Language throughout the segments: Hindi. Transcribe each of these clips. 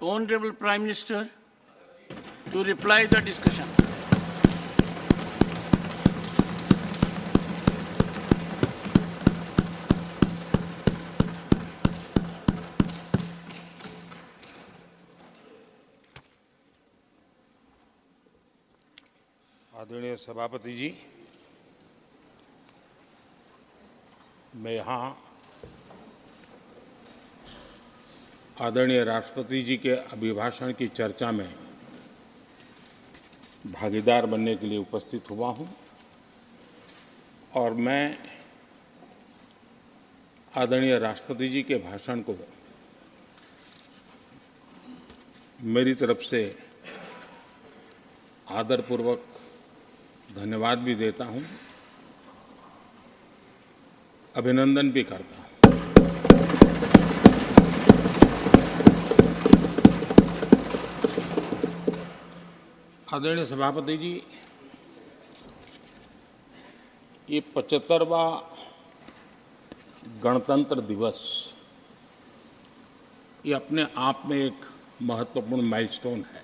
Honorable Prime Minister to reply the discussion. आदरणीय सभापति जी, मैं यहाँ आदरणीय राष्ट्रपति जी के अभिभाषण की चर्चा में भागीदार बनने के लिए उपस्थित हुआ हूँ और मैं आदरणीय राष्ट्रपति जी के भाषण को मेरी तरफ से आदरपूर्वक धन्यवाद भी देता हूँ, अभिनंदन भी करता हूँ। आदरणीय सभापति जी, ये 75वां गणतंत्र दिवस ये अपने आप में एक महत्वपूर्ण माइलस्टोन है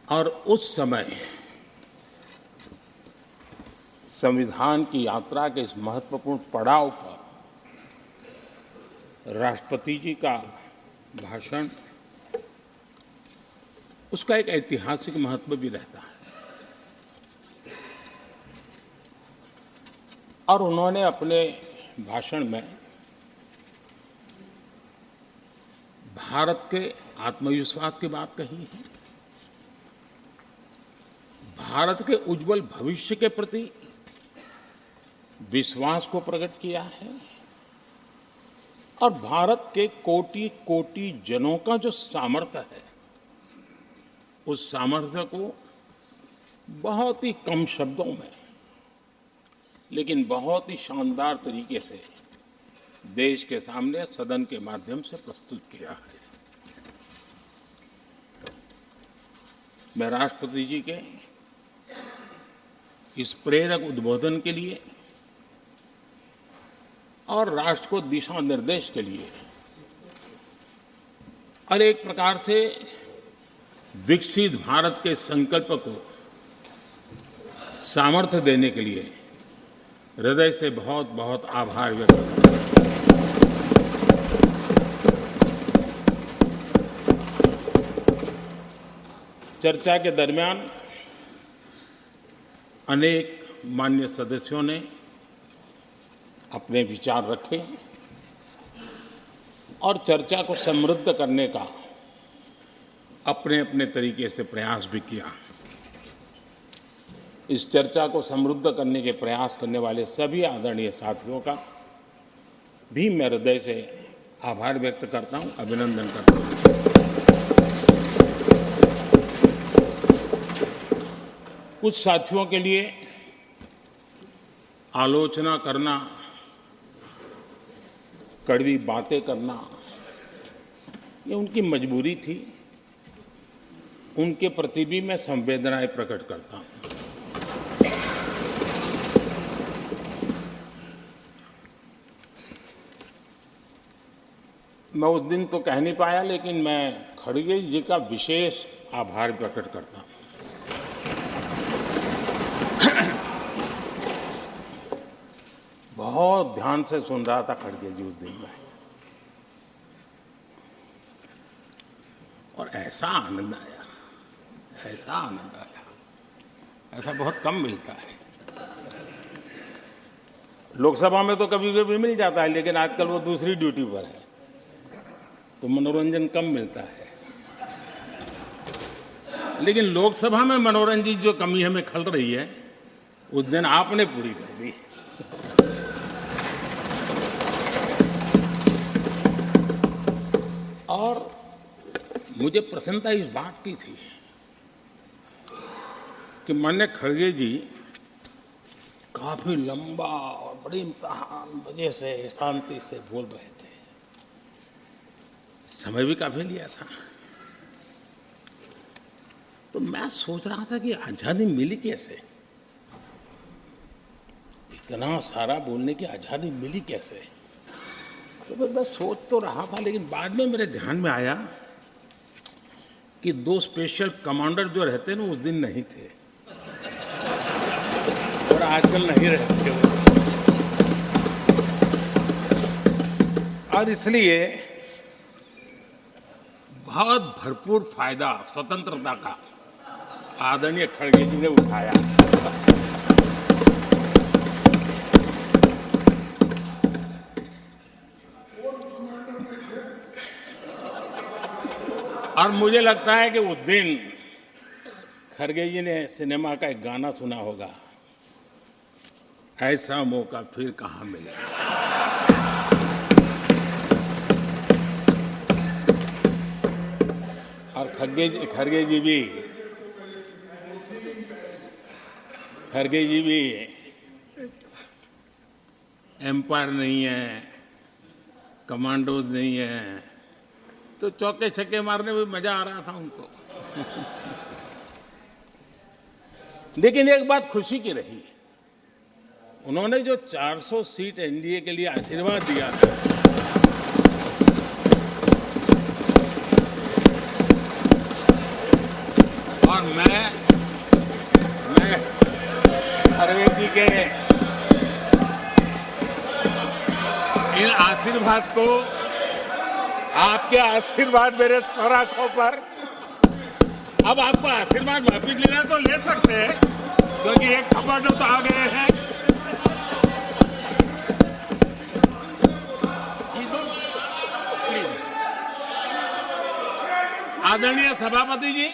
और उस समय संविधान की यात्रा के इस महत्वपूर्ण पड़ाव पर राष्ट्रपति जी का भाषण उसका एक ऐतिहासिक महत्व भी रहता है और उन्होंने अपने भाषण में भारत के आत्मविश्वास की बात कही है, भारत के उज्जवल भविष्य के प्रति विश्वास को प्रकट किया है और भारत के कोटि कोटि जनों का जो सामर्थ्य है उस सामर्थ्य को बहुत ही कम शब्दों में लेकिन बहुत ही शानदार तरीके से देश के सामने सदन के माध्यम से प्रस्तुत किया है। मैं राष्ट्रपति जी के इस प्रेरक उद्बोधन के लिए और राष्ट्र को दिशा निर्देश के लिए और एक प्रकार से विकसित भारत के संकल्प को सामर्थ्य देने के लिए हृदय से बहुत बहुत आभार व्यक्त करता हूं। चर्चा के दरमियान अनेक माननीय सदस्यों ने अपने विचार रखे और चर्चा को समृद्ध करने का अपने अपने तरीके से प्रयास भी किया। इस चर्चा को समृद्ध करने के प्रयास करने वाले सभी आदरणीय साथियों का भी मैं हृदय से आभार व्यक्त करता हूं, अभिनंदन करता हूं। कुछ साथियों के लिए आलोचना करना, कड़वी बातें करना ये उनकी मजबूरी थी, उनके प्रति भी मैं संवेदनाएं प्रकट करता हूं। मैं उस दिन तो कह नहीं पाया लेकिन मैं खड़गे जी का विशेष आभार प्रकट करता हूं। बहुत ध्यान से सुन रहा था खड़गे जी उस दिन में और ऐसा आनंद आया, ऐसा बहुत कम मिलता है। लोकसभा में तो कभी कभी मिल जाता है लेकिन आजकल वो दूसरी ड्यूटी पर है तो मनोरंजन कम मिलता है, लेकिन लोकसभा में मनोरंजन जो कमी हमें खल रही है उस दिन आपने पूरी कर दी। और मुझे प्रसन्नता इस बात की थी कि माननीय खड़गे जी काफी लंबा और बड़ी इम्तिहान वजह से शांति से बोल रहे थे, समय भी काफी लिया था। तो मैं सोच रहा था कि आजादी मिली कैसे, इतना सारा बोलने की आजादी मिली कैसे। तो मैं सोच तो रहा था, लेकिन बाद में मेरे ध्यान में आया कि 2 स्पेशल कमांडर जो रहते हैं ना, उस दिन नहीं थे और आजकल नहीं रहते वो। और इसलिए बहुत भरपूर फायदा स्वतंत्रता का आदरणीय खड़गे जी ने उठाया। और मुझे लगता है कि उस दिन खड़गे जी ने सिनेमा का एक गाना सुना होगा, ऐसा मौका फिर कहाँ मिलेगा। और खड़गे जी भी एम्पायर नहीं है, कमांडोज नहीं है, तो चौके छक्के मारने में मजा आ रहा था उनको। लेकिन एक बात खुशी की रही, उन्होंने जो 400 सीट एनडीए के लिए आशीर्वाद दिया था, और मैं खड़गे जी के इन आशीर्वाद को, आपके आशीर्वाद मेरे सर आंखों पर, अब आपको आशीर्वाद वापिस लेना तो ले सकते हैं, क्योंकि एक खबर तो आ गए हैं। आदरणीय सभापति जी,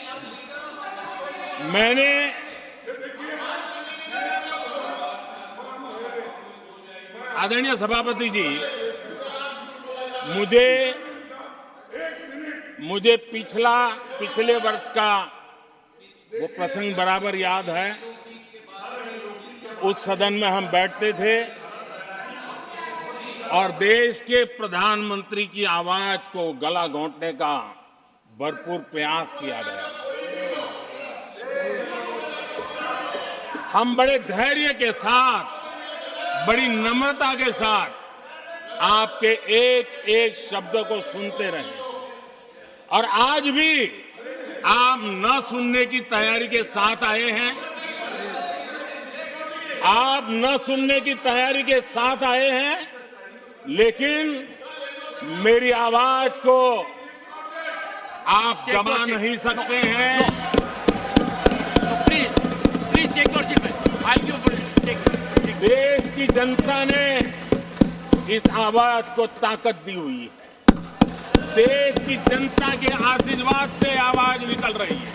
आदरणीय सभापति जी, मुझे पिछले वर्ष का वो प्रसंग बराबर याद है। उस सदन में हम बैठते थे और देश के प्रधानमंत्री की आवाज को गला घोंटने का भरपूर प्रयास किया गया। हम बड़े धैर्य के साथ, बड़ी नम्रता के साथ आपके एक एक शब्द को सुनते रहे, और आज भी आप न सुनने की तैयारी के साथ आए हैं। आप न सुनने की तैयारी के साथ आए हैं, लेकिन मेरी आवाज को आप दबा नहीं सकते हैं। देश की जनता ने इस आवाज को ताकत दी हुई है। देश की जनता के आशीर्वाद से आवाज निकल रही है,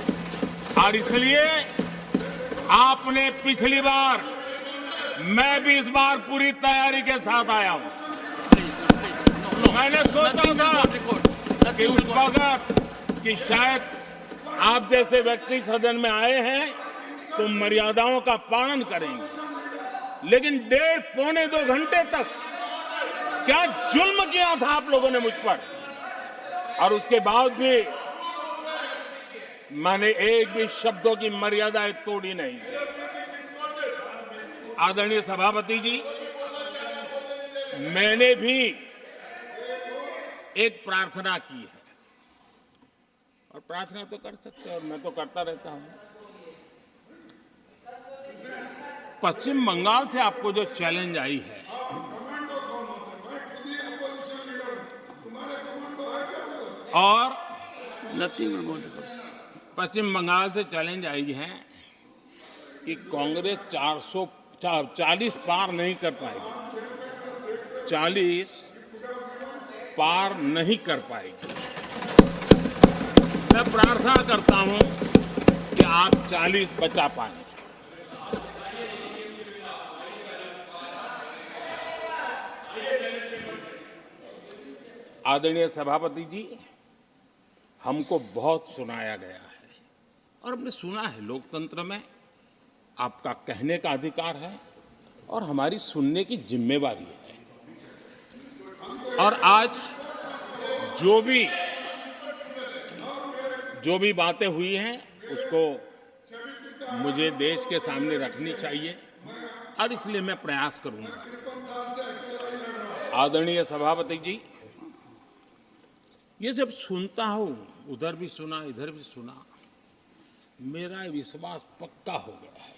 और इसलिए आपने पिछली बार, मैं भी इस बार पूरी तैयारी के साथ आया हूं। मैंने सोचा था कि उस वक्त कि शायद आप जैसे व्यक्ति सदन में आए हैं तो मर्यादाओं का पालन करेंगे, लेकिन 1.5-2 घंटे तक क्या जुल्म किया था आप लोगों ने मुझ पर, और उसके बाद भी मैंने एक भी शब्दों की मर्यादाएं तोड़ी नहीं। आदरणीय सभापति जी, मैंने भी एक प्रार्थना की है, और प्रार्थना तो कर सकते हैं, और मैं तो करता रहता हूं। पश्चिम बंगाल से आपको जो चैलेंज आई है, और पश्चिम बंगाल से चैलेंज आई है कि कांग्रेस 440 पार नहीं कर पाएगी, 40 पार नहीं कर पाएगी। मैं प्रार्थना करता हूं कि आप 40 बचा पाएं। आदरणीय सभापति जी, हमको बहुत सुनाया गया है, और हमने सुना है। लोकतंत्र में आपका कहने का अधिकार है और हमारी सुनने की जिम्मेवारी है। और आज जो भी बातें हुई हैं उसको मुझे देश के सामने रखनी चाहिए, और इसलिए मैं प्रयास करूंगा। आदरणीय सभापति जी, ये जब सुनता हूं, उधर भी सुना इधर भी सुना, मेरा विश्वास पक्का हो गया है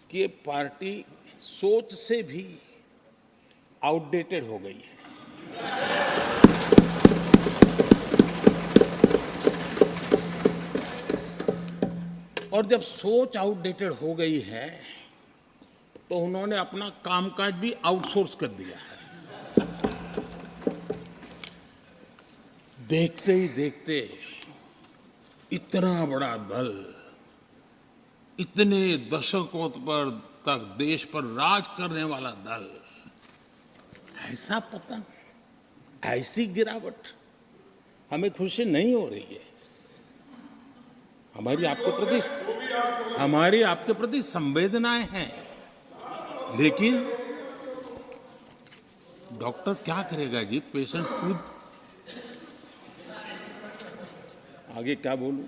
कि ये पार्टी सोच से भी आउटडेटेड हो गई है। और जब सोच आउटडेटेड हो गई है तो उन्होंने अपना कामकाज भी आउटसोर्स कर दिया है। देखते ही देखते इतना बड़ा दल, इतने दशकों पर तक देश पर राज करने वाला दल, ऐसा पतन, ऐसी गिरावट, हमें खुशी नहीं हो रही है। हमारी आपके प्रति संवेदनाएं हैं, लेकिन डॉक्टर क्या करेगा जी, पेशेंट खुद। आगे क्या बोलूं?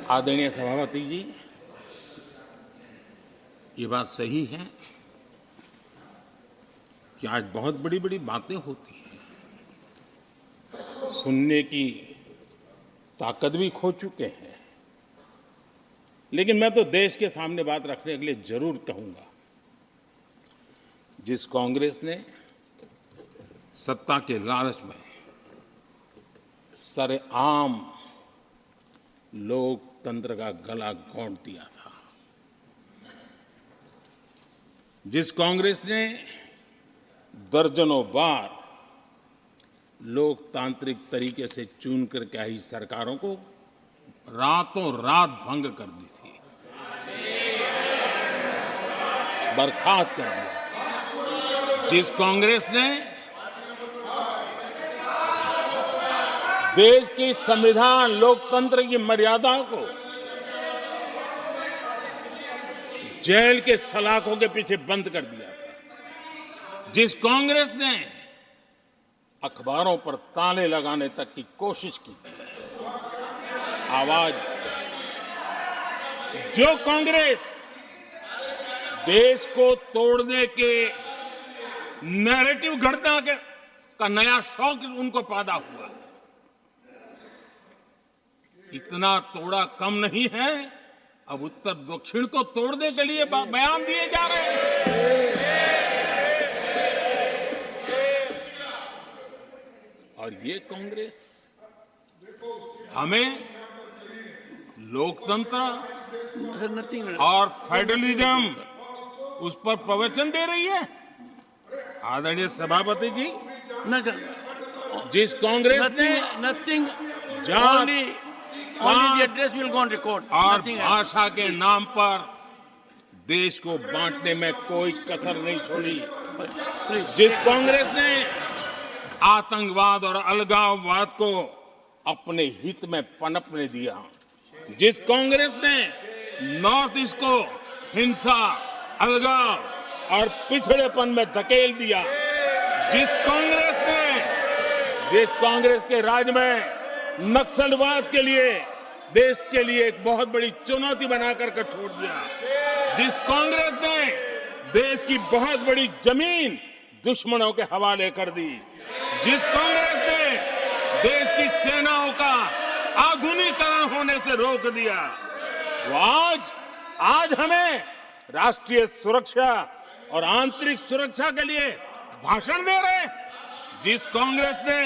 आदरणीय सभापति जी, ये बात सही है कि आज बहुत बड़ी बड़ी बातें होती हैं, सुनने की ताकत भी खो चुके हैं। लेकिन मैं तो देश के सामने बात रखने के लिए जरूर कहूंगा, जिस कांग्रेस ने सत्ता के लालच में सरेआम लोकतंत्र का गला घोंट दिया था, जिस कांग्रेस ने दर्जनों बार लोकतांत्रिक तरीके से चुन करके आई सरकारों को रातों रात भंग कर दी थी, बर्खास्त कर दिया, जिस कांग्रेस ने देश की संविधान लोकतंत्र की मर्यादा को जेल के सलाखों के पीछे बंद कर दिया था, जिस कांग्रेस ने अखबारों पर ताले लगाने तक की कोशिश की थी, आवाज, जो कांग्रेस देश को तोड़ने के नैरेटिव घड़ना का नया शौक उनको पैदा हुआ, इतना तोड़ा कम नहीं है, अब उत्तर दक्षिण को तोड़ने के लिए बयान दिए जा रहे हैं। और ये कांग्रेस हमें लोकतंत्र और फेडरलिज्म उस पर प्रवचन दे रही है। आदरणीय सभापति जी, जिस कांग्रेस ने nothing, only the address will go on record. और भाषा के नाम पर देश को बांटने में कोई कसर नहीं छोड़ी, जिस कांग्रेस ने आतंकवाद और अलगाववाद को अपने हित में पनपने दिया, जिस कांग्रेस ने नॉर्थ ईस्ट को हिंसा, अलगाव और पिछड़ेपन में धकेल दिया, जिस कांग्रेस के राज में नक्सलवाद के लिए देश के लिए एक बहुत बड़ी चुनौती बनाकर के छोड़ दिया, जिस कांग्रेस ने देश की बहुत बड़ी जमीन दुश्मनों के हवाले कर दी, जिस कांग्रेस ने देश की सेनाओं का आधुनिकीकरण होने से रोक दिया, वो आज हमें राष्ट्रीय सुरक्षा और आंतरिक सुरक्षा के लिए भाषण दे रहे। जिस कांग्रेस ने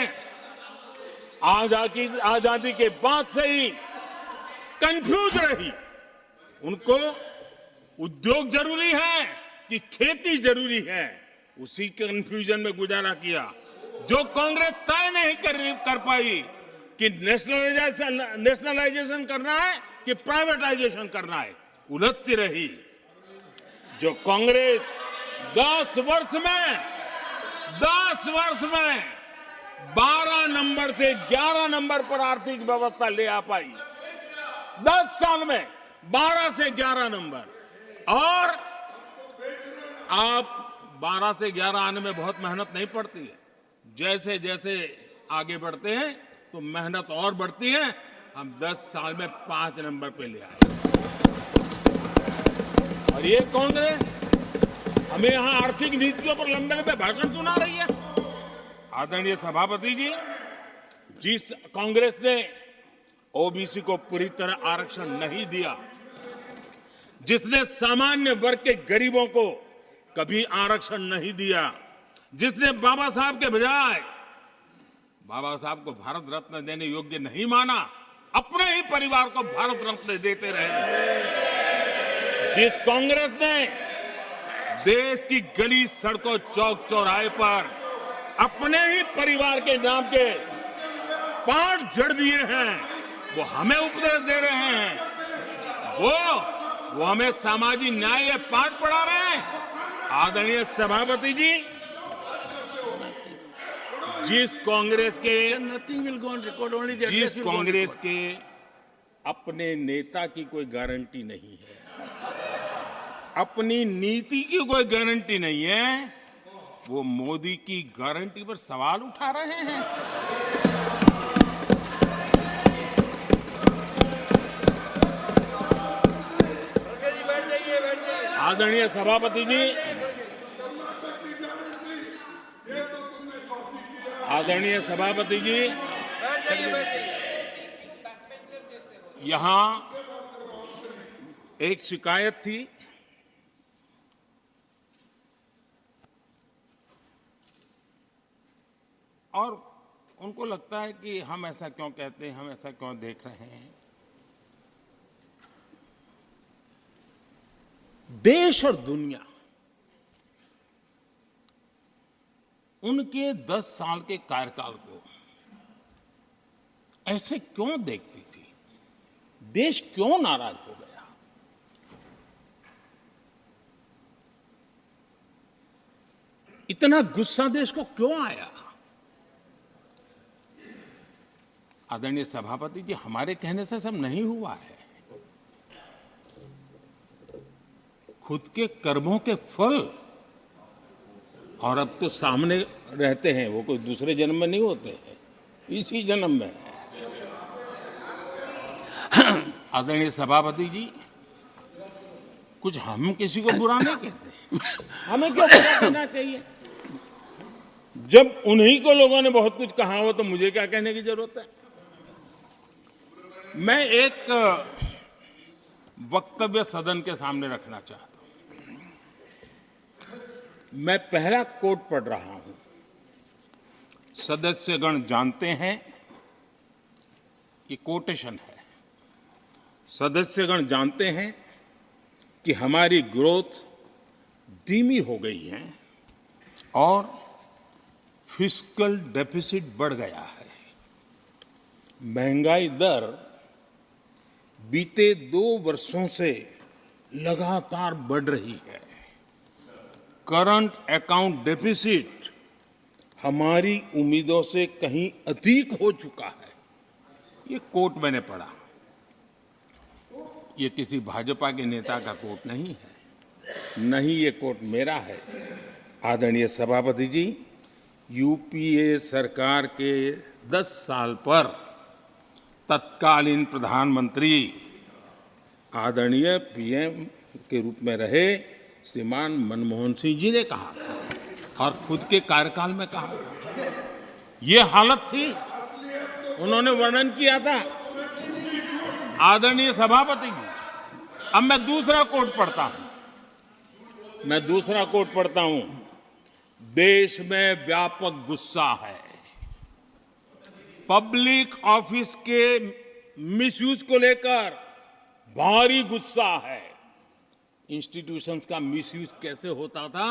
आजादी के बाद से ही कंफ्यूज रही, उनको उद्योग जरूरी है कि खेती जरूरी है, उसी कंफ्यूजन में गुजारा किया। जो कांग्रेस तय नहीं कर पाई कि नेशनलाइजेशन करना है कि प्राइवेटाइजेशन करना है, उलझती रही। जो कांग्रेस 10 वर्ष में 12 नंबर से 11 नंबर पर आर्थिक व्यवस्था ले आ पाई, 10 साल में 12 से 11 नंबर, और आप 12 से 11 आने में बहुत मेहनत नहीं पड़ती है। जैसे जैसे आगे बढ़ते हैं तो मेहनत और बढ़ती है। हम 10 साल में 5 नंबर पे ले आए। और ये कांग्रेस हमें यहां आर्थिक नीतियों पर लंबे लंबे भाषण सुना रही है। आदरणीय सभापति जी, जिस कांग्रेस ने ओबीसी को पूरी तरह आरक्षण नहीं दिया, जिसने सामान्य वर्ग के गरीबों को कभी आरक्षण नहीं दिया, जिसने बाबा साहब के बजाय बाबा साहब को भारत रत्न देने योग्य नहीं माना, अपने ही परिवार को भारत रत्न देते रहे, जिस कांग्रेस ने देश की गली सड़कों चौक चौराहे पर अपने ही परिवार के नाम के पाठ जड़ दिए हैं, वो हमें उपदेश दे रहे हैं। वो हमें सामाजिक न्याय पाठ पढ़ा रहे हैं। आदरणीय सभापति जी, जिस कांग्रेस के Nothing will go on record, only the जिस address will go on Congress record. के अपने नेता की कोई गारंटी नहीं है, अपनी नीति की कोई गारंटी नहीं है, वो मोदी की गारंटी पर सवाल उठा रहे हैं। आदरणीय सभापति जी, आदरणीय सभापति जी, यहां एक शिकायत थी और उनको लगता है कि हम ऐसा क्यों कहते हैं, हम ऐसा क्यों देख रहे हैं। देश और दुनिया उनके 10 साल के कार्यकाल को ऐसे क्यों देखती थी? देश क्यों नाराज हो गया? इतना गुस्सा देश को क्यों आया? आदरणीय सभापति जी, हमारे कहने से सब नहीं हुआ है। खुद के कर्मों के फल और अब तो सामने रहते हैं, वो कोई दूसरे जन्म में नहीं होते हैं, इसी जन्म में। आदरणीय सभापति जी, कुछ हम किसी को बुरा नहीं कहते, हमें क्यों बुरा कहना चाहिए? जब उन्हीं को लोगों ने बहुत कुछ कहा हो तो मुझे क्या कहने की जरूरत है? मैं एक वक्तव्य सदन के सामने रखना चाहता हूं। मैं पहला कोट पढ़ रहा हूं। सदस्यगण जानते हैं, ये कोटेशन है। सदस्यगण जानते हैं कि हमारी ग्रोथ धीमी हो गई है और फिस्कल डेफिसिट बढ़ गया है। महंगाई दर बीते 2 वर्षों से लगातार बढ़ रही है। करंट अकाउंट डेफिसिट हमारी उम्मीदों से कहीं अधिक हो चुका है। ये कोट मैंने पढ़ा। ये किसी भाजपा के नेता का कोट नहीं है, नहीं ये कोट मेरा है। आदरणीय सभापति जी, यूपीए सरकार के 10 साल पर तत्कालीन प्रधानमंत्री आदरणीय पीएम के रूप में रहे श्रीमान मनमोहन सिंह जी ने कहा था और खुद के कार्यकाल में कहा था। ये हालत थी, उन्होंने वर्णन किया था। आदरणीय सभापति जी, अब मैं दूसरा कोट पढ़ता हूं। देश में व्यापक गुस्सा है, पब्लिक ऑफिस के मिसयूज को लेकर भारी गुस्सा है। इंस्टीट्यूशंस का मिसयूज कैसे होता था,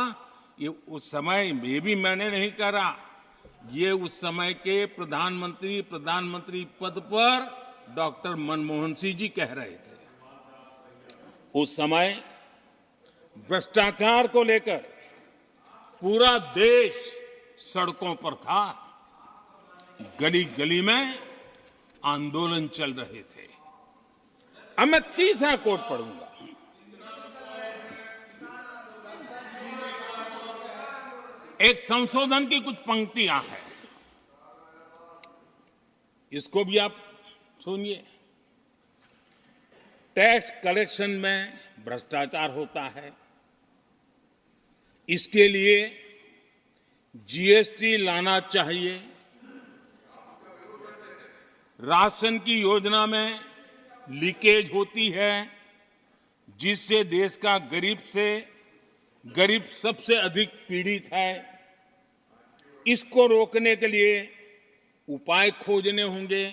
ये उस समय ये भी मैंने नहीं करा, ये उस समय के प्रधानमंत्री पद पर डॉक्टर मनमोहन सिंह जी कह रहे थे। उस समय भ्रष्टाचार को लेकर पूरा देश सड़कों पर था, गली गली में आंदोलन चल रहे थे। अब मैं तीसरा कोट पढ़ूंगा। एक संशोधन की कुछ पंक्तियां हैं, इसको भी आप सुनिए। टैक्स कलेक्शन में भ्रष्टाचार होता है। इसके लिए जीएसटी लाना चाहिए। राशन की योजना में लीकेज होती है, जिससे देश का गरीब सबसे अधिक पीड़ित है। इसको रोकने के लिए उपाय खोजने होंगे।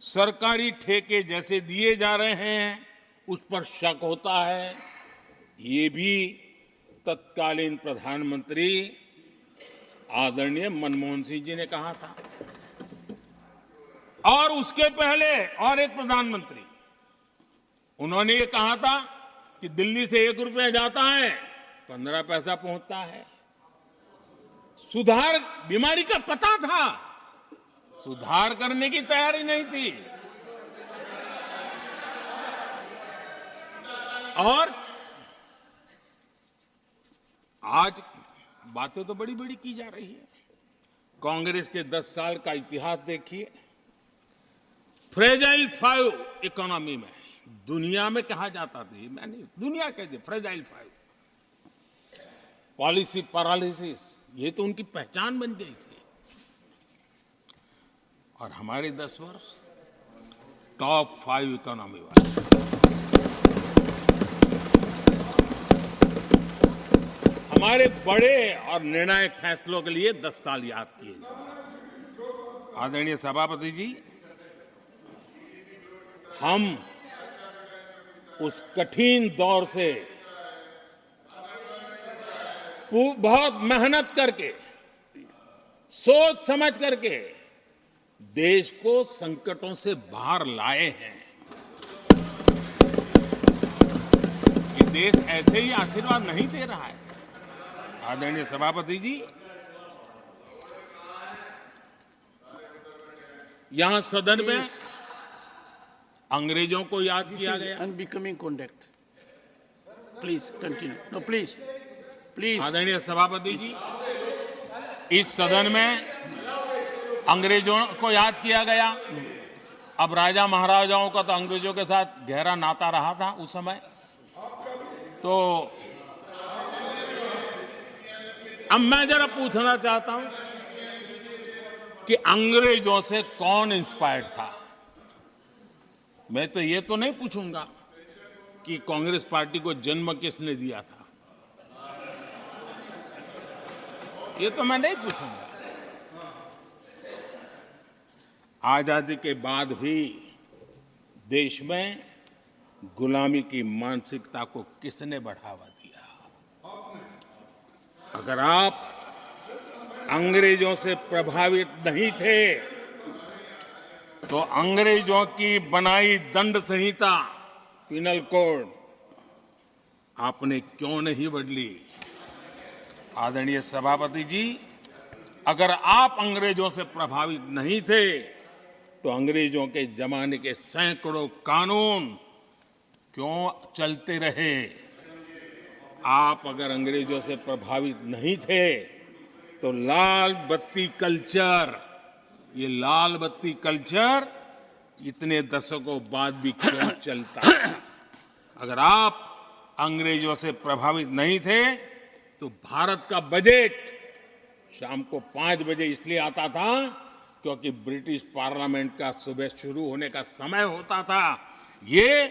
सरकारी ठेके जैसे दिए जा रहे हैं, उस पर शक होता है। ये भी तत्कालीन प्रधानमंत्री आदरणीय मनमोहन सिंह जी ने कहा था। और उसके पहले और एक प्रधानमंत्री, उन्होंने ये कहा था कि दिल्ली से 1 रुपया जाता है, 15 पैसा पहुंचता है। सुधार, बीमारी का पता था, सुधार करने की तैयारी नहीं थी। और आज बातें तो बड़ी बड़ी की जा रही है। कांग्रेस के 10 साल का इतिहास देखिए। फ्रेजाइल 5 इकोनॉमी में दुनिया में कहा जाता था, मैं नहीं, दुनिया कहती फ्रेजाइल 5, पॉलिसी पैरालिसिस, ये तो उनकी पहचान बन गई थी। और हमारे 10 वर्ष टॉप 5 इकोनॉमी वाले। हमारे बड़े और निर्णायक फैसलों के लिए 10 साल याद किए जाएंगे। आदरणीय सभापति जी, हम उस कठिन दौर से बहुत मेहनत करके, सोच समझ करके देश को संकटों से बाहर लाए हैं। ये देश ऐसे ही आशीर्वाद नहीं दे रहा है। आदरणीय सभापति जी, यहां सदन में अंग्रेजों को याद किया गया। Unbecoming conduct. Please continue. No please please. आदरणीय सभापति जी, इस सदन में अंग्रेजों को याद किया गया। अब राजा महाराजाओं का तो अंग्रेजों के साथ गहरा नाता रहा था उस समय। तो अब मैं जरा पूछना चाहता हूं कि अंग्रेजों से कौन इंस्पायर्ड था। मैं तो ये तो नहीं पूछूंगा कि कांग्रेस पार्टी को जन्म किसने दिया था, ये तो मैं नहीं पूछूंगा। आजादी के बाद भी देश में गुलामी की मानसिकता को किसने बढ़ावा दिया? अगर आप अंग्रेजों से प्रभावित नहीं थे तो अंग्रेजों की बनाई दंड संहिता, पिनल कोड, आपने क्यों नहीं बदली? आदरणीय सभापति जी, अगर आप अंग्रेजों से प्रभावित नहीं थे तो अंग्रेजों के जमाने के सैकड़ों कानून क्यों चलते रहे? आप अगर अंग्रेजों से प्रभावित नहीं थे तो लाल बत्ती कल्चर, ये लाल बत्ती कल्चर इतने दशकों बाद भी क्यों चलता है? अगर आप अंग्रेजों से प्रभावित नहीं थे तो भारत का बजट शाम को 5 बजे इसलिए आता था क्योंकि ब्रिटिश पार्लियामेंट का सुबह शुरू होने का समय होता था। ये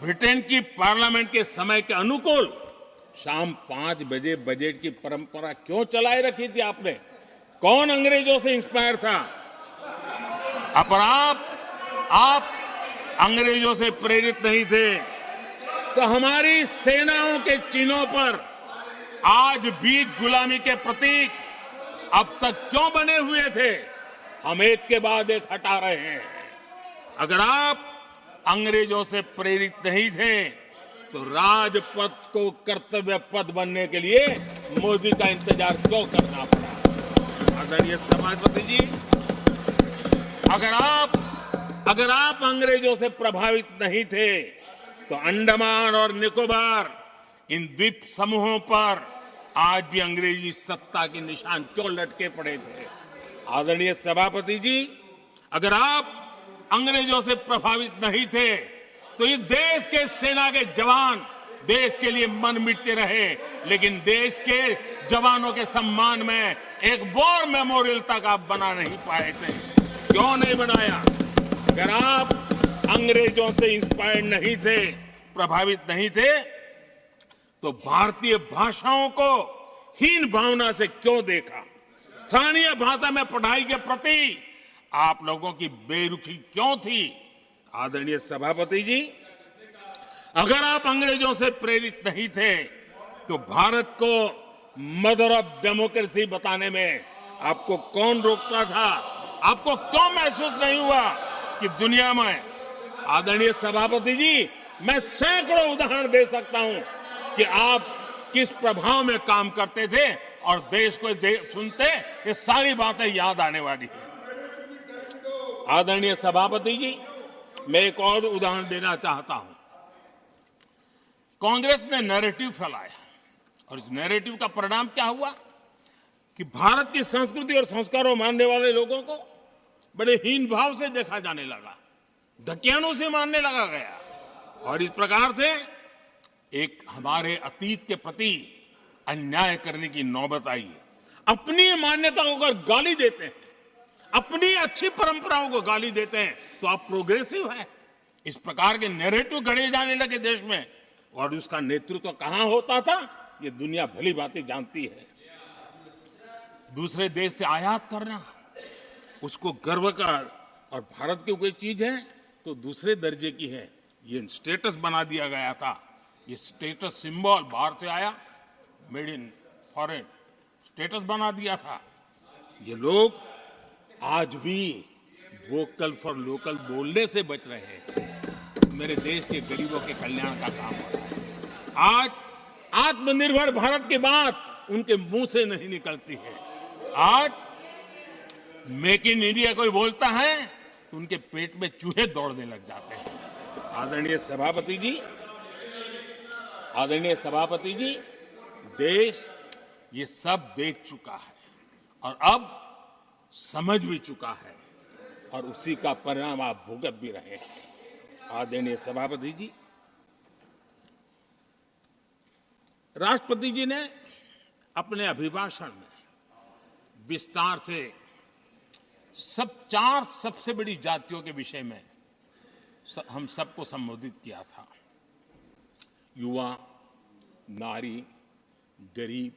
ब्रिटेन की पार्लियामेंट के समय के अनुकूल शाम 5 बजे बजट की परंपरा क्यों चलाए रखी थी आपने? कौन अंग्रेजों से इंस्पायर था? पर आप अंग्रेजों से प्रेरित नहीं थे तो हमारी सेनाओं के चिन्हों पर आज भी गुलामी के प्रतीक अब तक क्यों बने हुए थे? हम एक के बाद एक हटा रहे हैं। अगर आप अंग्रेजों से प्रेरित नहीं थे तो राजपथ को कर्तव्य पथ बनने के लिए मोदी का इंतजार क्यों करना पड़ा? आदरणीय सभापति जी, अगर आप अंग्रेजों से प्रभावित नहीं थे तो अंडमान और निकोबार, इन द्वीप समूहों पर आज भी अंग्रेजी सत्ता के निशान क्यों लटके पड़े थे? आदरणीय सभापति जी, अगर आप अंग्रेजों से प्रभावित नहीं थे तो इस देश के सेना के जवान देश के लिए मन मिटते रहे, लेकिन देश के जवानों के सम्मान में एक वॉर मेमोरियल तक आप बना नहीं पाए थे। क्यों नहीं बनाया? अगर आप अंग्रेजों से इंस्पायर्ड नहीं थे, प्रभावित नहीं थे, तो भारतीय भाषाओं को हीन भावना से क्यों देखा? स्थानीय भाषा में पढ़ाई के प्रति आप लोगों की बेरुखी क्यों थी? आदरणीय सभापति जी, अगर आप अंग्रेजों से प्रेरित नहीं थे, तो भारत को मदर ऑफ डेमोक्रेसी बताने में आपको कौन रोकता था? आपको क्यों महसूस नहीं हुआ कि दुनिया में? आदरणीय सभापति जी, मैं सैकड़ों उदाहरण दे सकता हूं कि आप किस प्रभाव में काम करते थे और देश को सुनते ये सारी बातें याद आने वाली है। आदरणीय सभापति जी, मैं एक और उदाहरण देना चाहता हूं। कांग्रेस ने नैरेटिव फैलाया और इस नैरेटिव का परिणाम क्या हुआ कि भारत की संस्कृति और संस्कारों मानने वाले लोगों को बड़े हीन भाव से देखा जाने लगा, ढकियानों से मानने लगा गया, और इस प्रकार से एक हमारे अतीत के प्रति अन्याय करने की नौबत आई है। अपनी मान्यताओं को गाली देते हैं, अपनी अच्छी परंपराओं को गाली देते हैं, तो आप प्रोग्रेसिव हैं। इस प्रकार के नैरेटिव गढ़े जाने लगे देश में, और उसका नेतृत्व कहां होता था ये दुनिया भली भांति जानती है। दूसरे देश से आयात करना उसको गर्व का, और भारत की कोई चीज है तो दूसरे दर्जे की है, ये स्टेटस बना दिया गया था। ये स्टेटस सिंबल बाहर से आया, मेड इन फॉरेन स्टेटस बना दिया था। ये लोग आज भी वोकल फॉर लोकल बोलने से बच रहे हैं। मेरे देश के गरीबों के कल्याण का काम हो रहा है। आज आत्मनिर्भर भारत की बात उनके मुंह से नहीं निकलती है। आज मेक इन इंडिया कोई बोलता है तो उनके पेट में चूहे दौड़ने लग जाते हैं। आदरणीय सभापति जी, देश ये सब देख चुका है और अब समझ भी चुका है, और उसी का परिणाम आप भुगत भी रहे हैं। आदरणीय सभापति जी, राष्ट्रपति जी ने अपने अभिभाषण में विस्तार से चार सबसे बड़ी जातियों के विषय में हम सबको संबोधित किया था। युवा, नारी, गरीब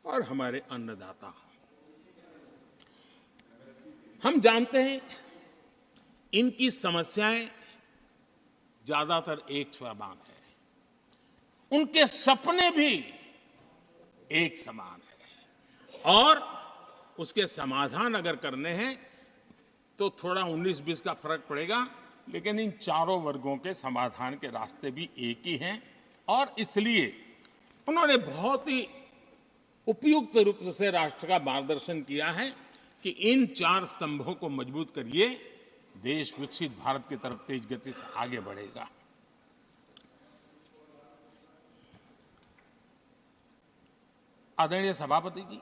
और हमारे अन्नदाता। हम जानते हैं इनकी समस्याएं ज्यादातर एक समान है, उनके सपने भी एक समान है, और उसके समाधान अगर करने हैं तो थोड़ा 19-20 का फर्क पड़ेगा, लेकिन इन चारों वर्गों के समाधान के रास्ते भी एक ही हैं। और इसलिए उन्होंने बहुत ही उपयुक्त रूप से राष्ट्र का मार्गदर्शन किया है कि इन चार स्तंभों को मजबूत करिए, देश विकसित भारत की तरफ तेज गति से आगे बढ़ेगा। आदरणीय सभापति जी,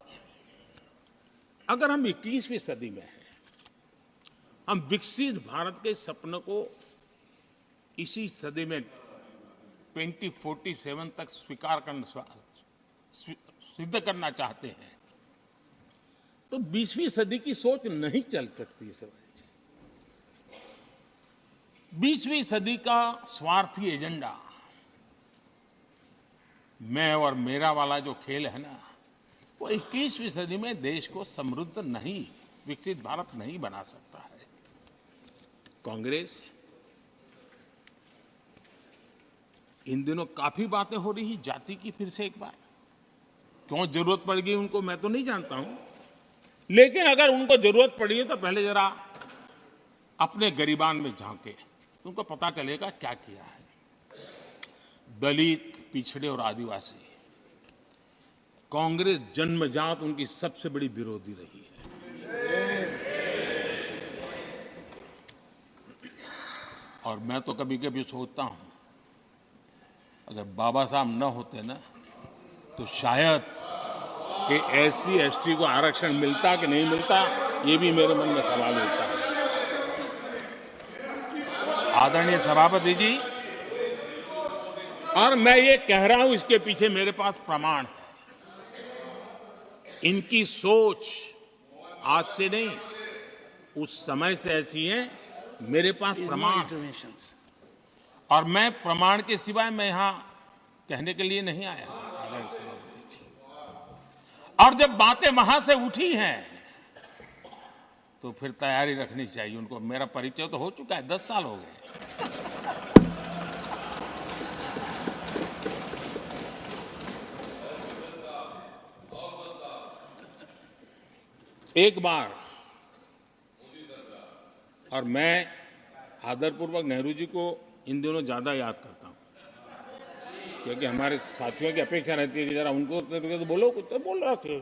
अगर हम 21वीं सदी में हैं, हम विकसित भारत के सपने को इसी सदी में 2047 तक सिद्ध करना चाहते हैं, तो 20वीं सदी की सोच नहीं चल सकती। 20वीं सदी का स्वार्थी एजेंडा, मैं और मेरा वाला जो खेल है ना, वो 21वीं सदी में देश को समृद्ध नहीं, विकसित भारत नहीं बना सकता है। कांग्रेस इन दिनों काफी बातें हो रही जाति की, फिर से एक बार क्यों जरूरत पड़ गई उनको मैं तो नहीं जानता हूं, लेकिन अगर उनको जरूरत पड़ी है तो पहले जरा अपने गरिबान में झांके तो उनको पता चलेगा क्या किया है। दलित, पिछड़े और आदिवासी, कांग्रेस जन्मजात उनकी सबसे बड़ी विरोधी रही है। और मैं तो कभी कभी सोचता हूं, अगर बाबा साहब न होते ना, तो शायद कि एससी एसटी को आरक्षण मिलता कि नहीं मिलता, ये भी मेरे मन में सवाल उठता है। आदरणीय सभापति जी, और मैं ये कह रहा हूं, इसके पीछे मेरे पास प्रमाण है। इनकी सोच आज से नहीं, उस समय से ऐसी है। मेरे पास प्रमाण है। और मैं प्रमाण के सिवाय मैं यहां कहने के लिए नहीं आया। और जब बातें वहां से उठी हैं तो फिर तैयारी रखनी चाहिए उनको। मेरा परिचय तो हो चुका है, 10 साल हो गए। एक बार, और मैं आदरपूर्वक नेहरू जी को इन दिनों ज्यादा याद करता हूं, क्योंकि हमारे साथियों की अपेक्षा रहती है कि जरा उनको तो बोलो, कुछ तो बोल रहा थे।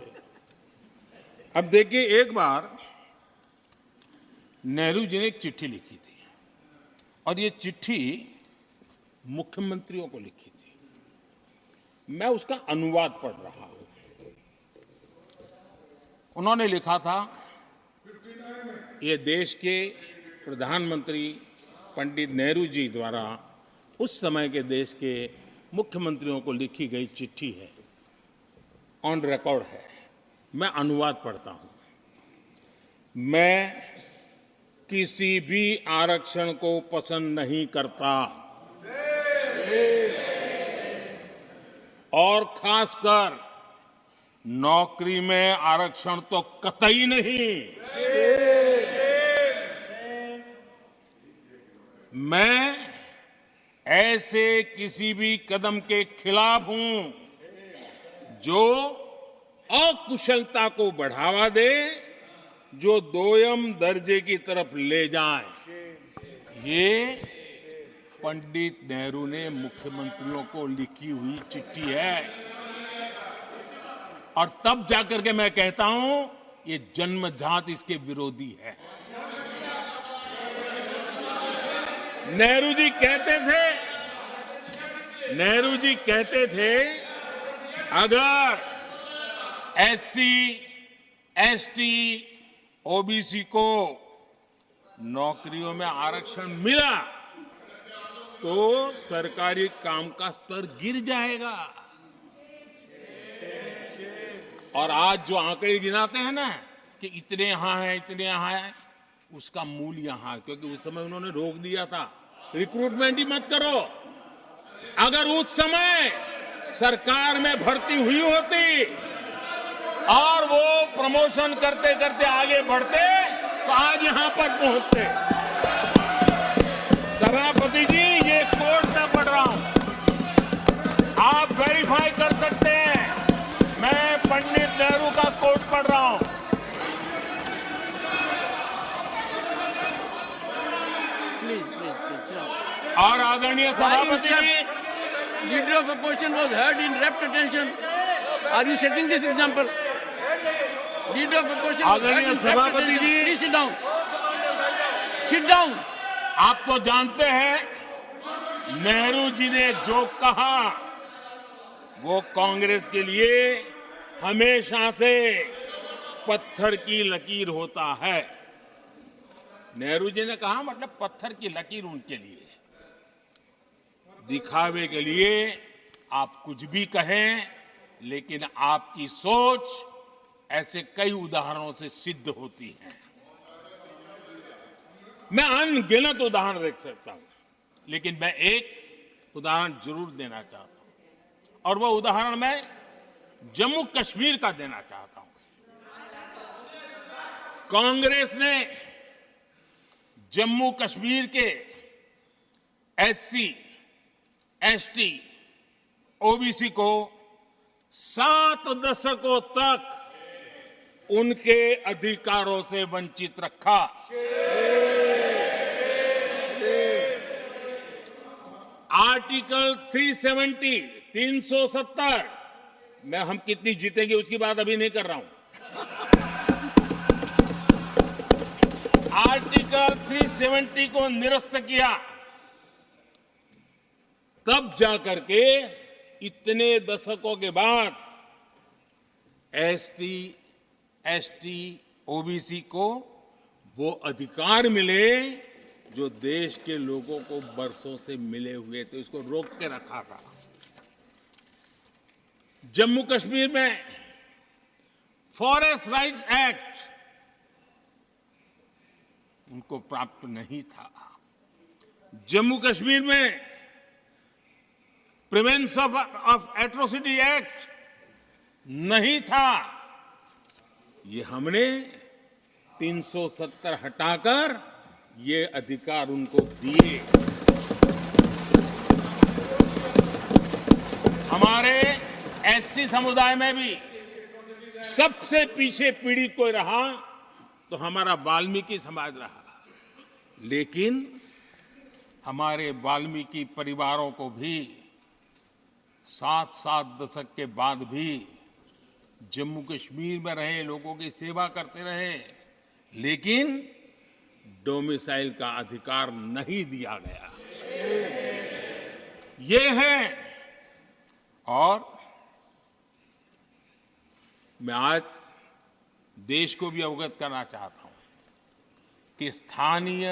अब देखिए, एक बार नेहरू जी ने एक चिट्ठी लिखी थी, और ये चिट्ठी मुख्यमंत्रियों को लिखी थी। मैं उसका अनुवाद पढ़ रहा हूं। उन्होंने लिखा था, ये देश के प्रधानमंत्री पंडित नेहरू जी द्वारा उस समय के देश के मुख्यमंत्रियों को लिखी गई चिट्ठी है, ऑन रिकॉर्ड है। मैं अनुवाद पढ़ता हूं। मैं किसी भी आरक्षण को पसंद नहीं करता, और खासकर नौकरी में आरक्षण तो कतई नहीं। मैं ऐसे किसी भी कदम के खिलाफ हूं जो अकुशलता को बढ़ावा दे, जो दोयम दर्जे की तरफ ले जाए। ये पंडित नेहरू ने मुख्यमंत्रियों को लिखी हुई चिट्ठी है। और तब जाकर के मैं कहता हूं, ये जन्मजात इसके विरोधी है। नेहरू जी कहते थे, अगर एससी, एसटी, ओबीसी को नौकरियों में आरक्षण मिला तो सरकारी काम का स्तर गिर जाएगा। और आज जो आंकड़े गिनाते हैं ना कि इतने यहां हैं, इतने यहां हैं, उसका मूल यहां है, क्योंकि उस समय उन्होंने रोक दिया था, रिक्रूटमेंट ही मत करो। अगर उस समय सरकार में भर्ती हुई होती और वो प्रमोशन करते करते आगे बढ़ते तो आज यहां पर पहुंचते। सभापति जी, ये कोर्ट में पढ़ रहा हूं, आप वेरीफाई कर सकते हैं। मैं पंडित नेहरू का कोट पढ़ रहा हूं। और आदरणीय सभापति जी, Leader of opposition was heard in rapt attention. Are you setting this example? Leader of opposition was heard in rapt सभापति attention. Ji, Please sit down. Sit down. आप तो जानते हैं, नेहरू जी ने जो कहा वो कांग्रेस के लिए हमेशा से पत्थर की लकीर होता है। नेहरू जी ने कहा मतलब पत्थर की लकीर उनके लिए। दिखावे के लिए आप कुछ भी कहें, लेकिन आपकी सोच ऐसे कई उदाहरणों से सिद्ध होती है। मैं अनगिनत उदाहरण देख सकता हूं, लेकिन मैं एक उदाहरण जरूर देना चाहता हूं, और वह उदाहरण मैं जम्मू कश्मीर का देना चाहता हूं। कांग्रेस ने जम्मू कश्मीर के एससी, एसटी, ओबीसी को 7 दशकों तक उनके अधिकारों से वंचित रखा। आर्टिकल 370 में हम कितनी जीतेंगे उसकी बात अभी नहीं कर रहा हूं। आर्टिकल 370 को निरस्त किया, तब जाकर के इतने दशकों के बाद एसटी, एसटी, ओबीसी को वो अधिकार मिले जो देश के लोगों को बरसों से मिले हुए थे। उसको रोक के रखा था। जम्मू कश्मीर में फॉरेस्ट राइट्स एक्ट उनको प्राप्त नहीं था। जम्मू कश्मीर में प्रिवेंशन ऑफ एट्रोसिटी एक्ट नहीं था। ये हमने 370 हटाकर ये अधिकार उनको दिए। हमारे एससी समुदाय में भी सबसे पीछे पीड़ित कोई रहा तो हमारा वाल्मीकि समाज रहा, लेकिन हमारे वाल्मीकि परिवारों को भी 7 दशक के बाद भी जम्मू कश्मीर में रहे लोगों की सेवा करते रहे, लेकिन डोमिसाइल का अधिकार नहीं दिया गया। ये है। और मैं आज देश को भी अवगत करना चाहता हूं कि स्थानीय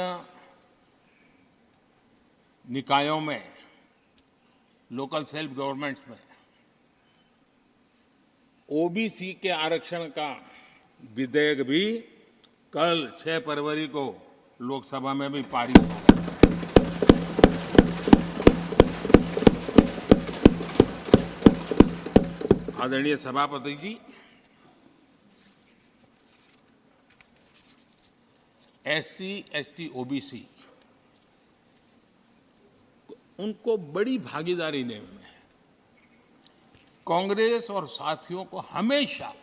निकायों में, लोकल सेल्फ गवर्नमेंट्स में ओबीसी के आरक्षण का विधेयक भी कल 6 फरवरी को लोकसभा में भी पारित होगा। आदरणीय सभापति जी, एससी, एसटी, ओबीसी उनको बड़ी भागीदारी लेने में कांग्रेस और साथियों को हमेशा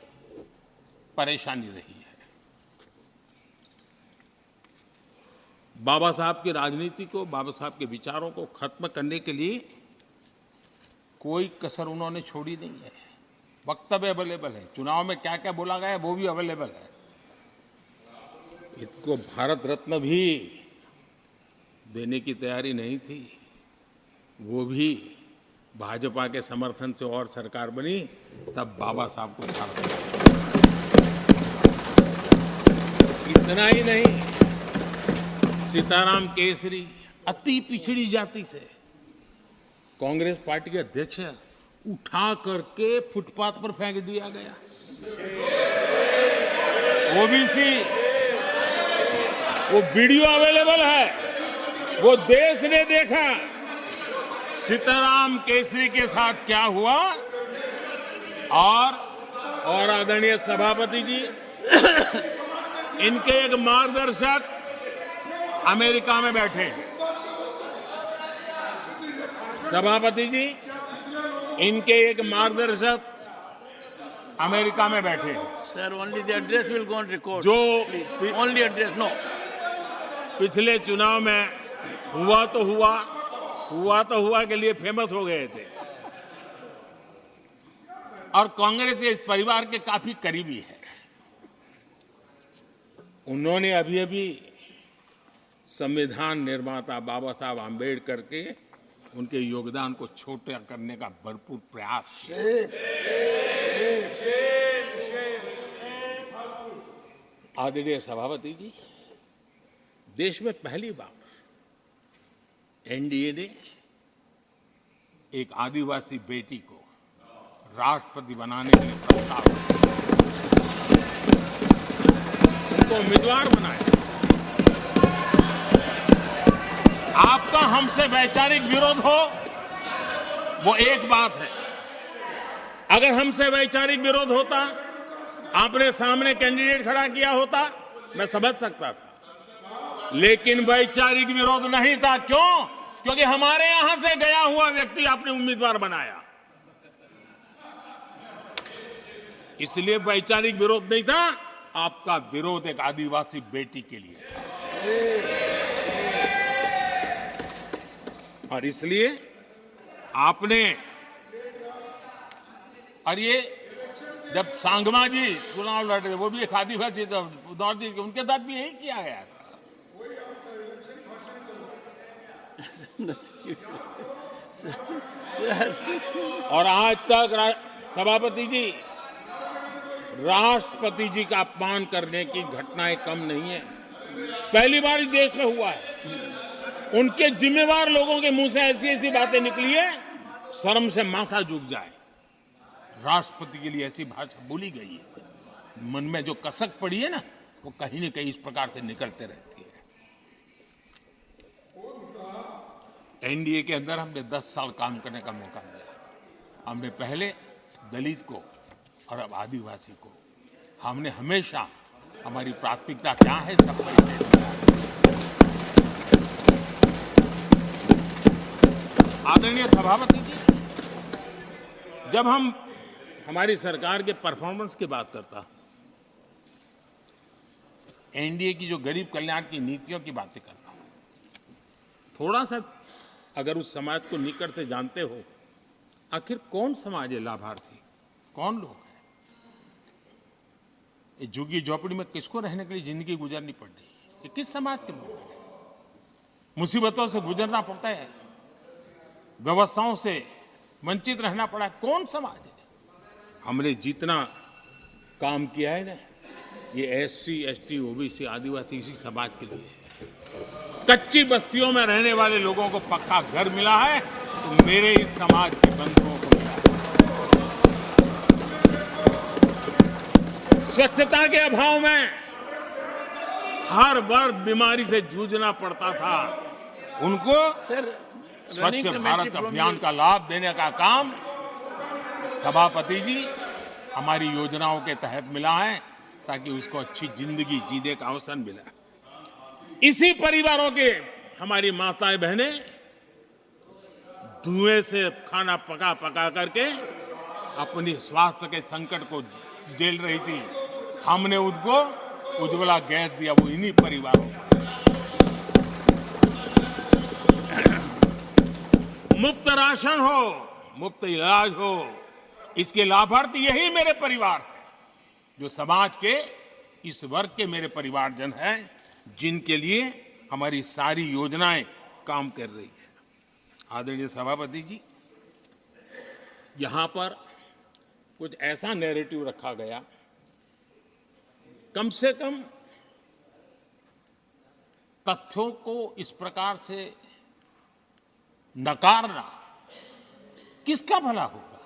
परेशानी रही है। बाबा साहब की राजनीति को, बाबा साहब के विचारों को खत्म करने के लिए कोई कसर उन्होंने छोड़ी नहीं है। वक्तव्य अवेलेबल है, चुनाव में क्या क्या बोला गया है वो भी अवेलेबल है। इसको भारत रत्न भी देने की तैयारी नहीं थी, वो भी भाजपा के समर्थन से और सरकार बनी, तब बाबा साहब को भारत रत्न। इतना ही नहीं, सीताराम केसरी अति पिछड़ी जाति से कांग्रेस पार्टी के अध्यक्ष उठा करके फुटपाथ पर फेंक दिया गया। ओबीसी, वो वीडियो अवेलेबल है, वो देश ने देखा सीताराम केसरी के साथ क्या हुआ। और आदरणीय सभापति जी, इनके एक मार्गदर्शक अमेरिका में बैठे हैं। सभापति जी, इनके एक मार्गदर्शक अमेरिका में बैठे हैं। Sir, only the address will go on record. जो Only address, no. पिछले चुनाव में हुआ तो हुआ के लिए फेमस हो गए थे और कांग्रेस इस परिवार के काफी करीबी है। उन्होंने अभी संविधान निर्माता बाबा साहब आम्बेडकर के उनके योगदान को छोटा करने का भरपूर प्रयास किया। आदरणीय सभापति जी, देश में पहली बार एनडीए ने एक आदिवासी बेटी को राष्ट्रपति बनाने के लिए प्रस्ताव उनको उम्मीदवार बनाया। आपका हमसे वैचारिक विरोध हो वो एक बात है, अगर हमसे वैचारिक विरोध होता, आपने सामने कैंडिडेट खड़ा किया होता, मैं समझ सकता था, लेकिन वैचारिक विरोध नहीं था। क्यों? क्योंकि हमारे यहां से गया हुआ व्यक्ति आपने उम्मीदवार बनाया, इसलिए वैचारिक विरोध नहीं था। आपका विरोध एक आदिवासी बेटी के लिए था और इसलिए आपने, और ये जब सांगमा जी चुनाव लड़ रहे, वो भी एक आदिवासी थे, उनके साथ भी यही किया गया था। और आज तक सभापति जी, राष्ट्रपति जी का अपमान करने की घटनाएं कम नहीं है। पहली बार इस देश में हुआ है। उनके जिम्मेवार लोगों के मुंह से ऐसी ऐसी बातें निकली है, शर्म से माथा झुक जाए। राष्ट्रपति के लिए ऐसी भाषा बोली गई है, मन में जो कसक पड़ी है ना, वो कहीं न कहीं इस प्रकार से निकलते रहती है। एनडीए के अंदर हमने 10 साल काम करने का मौका मिला। हमने पहले दलित को और अब आदिवासी को, हमने हमेशा हमारी प्राथमिकता क्या है इसका परिचय दिया। आदरणीय सभापति जी, जब हम हमारी सरकार के परफॉर्मेंस की बात करता हूं, एनडीए की जो गरीब कल्याण की नीतियों की बातें करता हूं, थोड़ा सा अगर उस समाज को निकट से जानते हो, आखिर कौन समाज है लाभार्थी, कौन लोग हैं? ये झुग्गी झोपड़ी में किसको रहने के लिए जिंदगी गुजरनी पड़ रही है? ये किस समाज के लोग हैं? मुसीबतों से गुजरना पड़ता है, व्यवस्थाओं से वंचित रहना पड़ा है, कौन समाज है? हमने जितना काम किया है ना, ये एससी, एसटी, ओबीसी, आदिवासी इसी समाज के लिए है। कच्ची बस्तियों में रहने वाले लोगों को पक्का घर मिला है, तो मेरे इस समाज के बंधुओं को मिला है। स्वच्छता के अभाव में हर वर्ग बीमारी से जूझना पड़ता था, उनको Sir, स्वच्छ भारत अभियान का लाभ देने का काम सभापति जी हमारी योजनाओं के तहत मिला है, ताकि उसको अच्छी जिंदगी जीने का अवसर मिला। इसी परिवारों के हमारी माताएं बहनें धुएं से खाना पका पका करके अपनी स्वास्थ्य के संकट को झेल रही थी, हमने उनको उज्ज्वला गैस दिया, वो इन्हीं परिवारों को। मुफ्त राशन हो, मुफ्त इलाज हो, इसके लाभार्थी यही मेरे परिवार हैं, जो समाज के इस वर्ग के मेरे परिवारजन हैं, जिनके लिए हमारी सारी योजनाएं काम कर रही है। आदरणीय सभापति जी, यहां पर कुछ ऐसा नैरेटिव रखा गया, कम से कम तथ्यों को इस प्रकार से नकारना किसका भला होगा?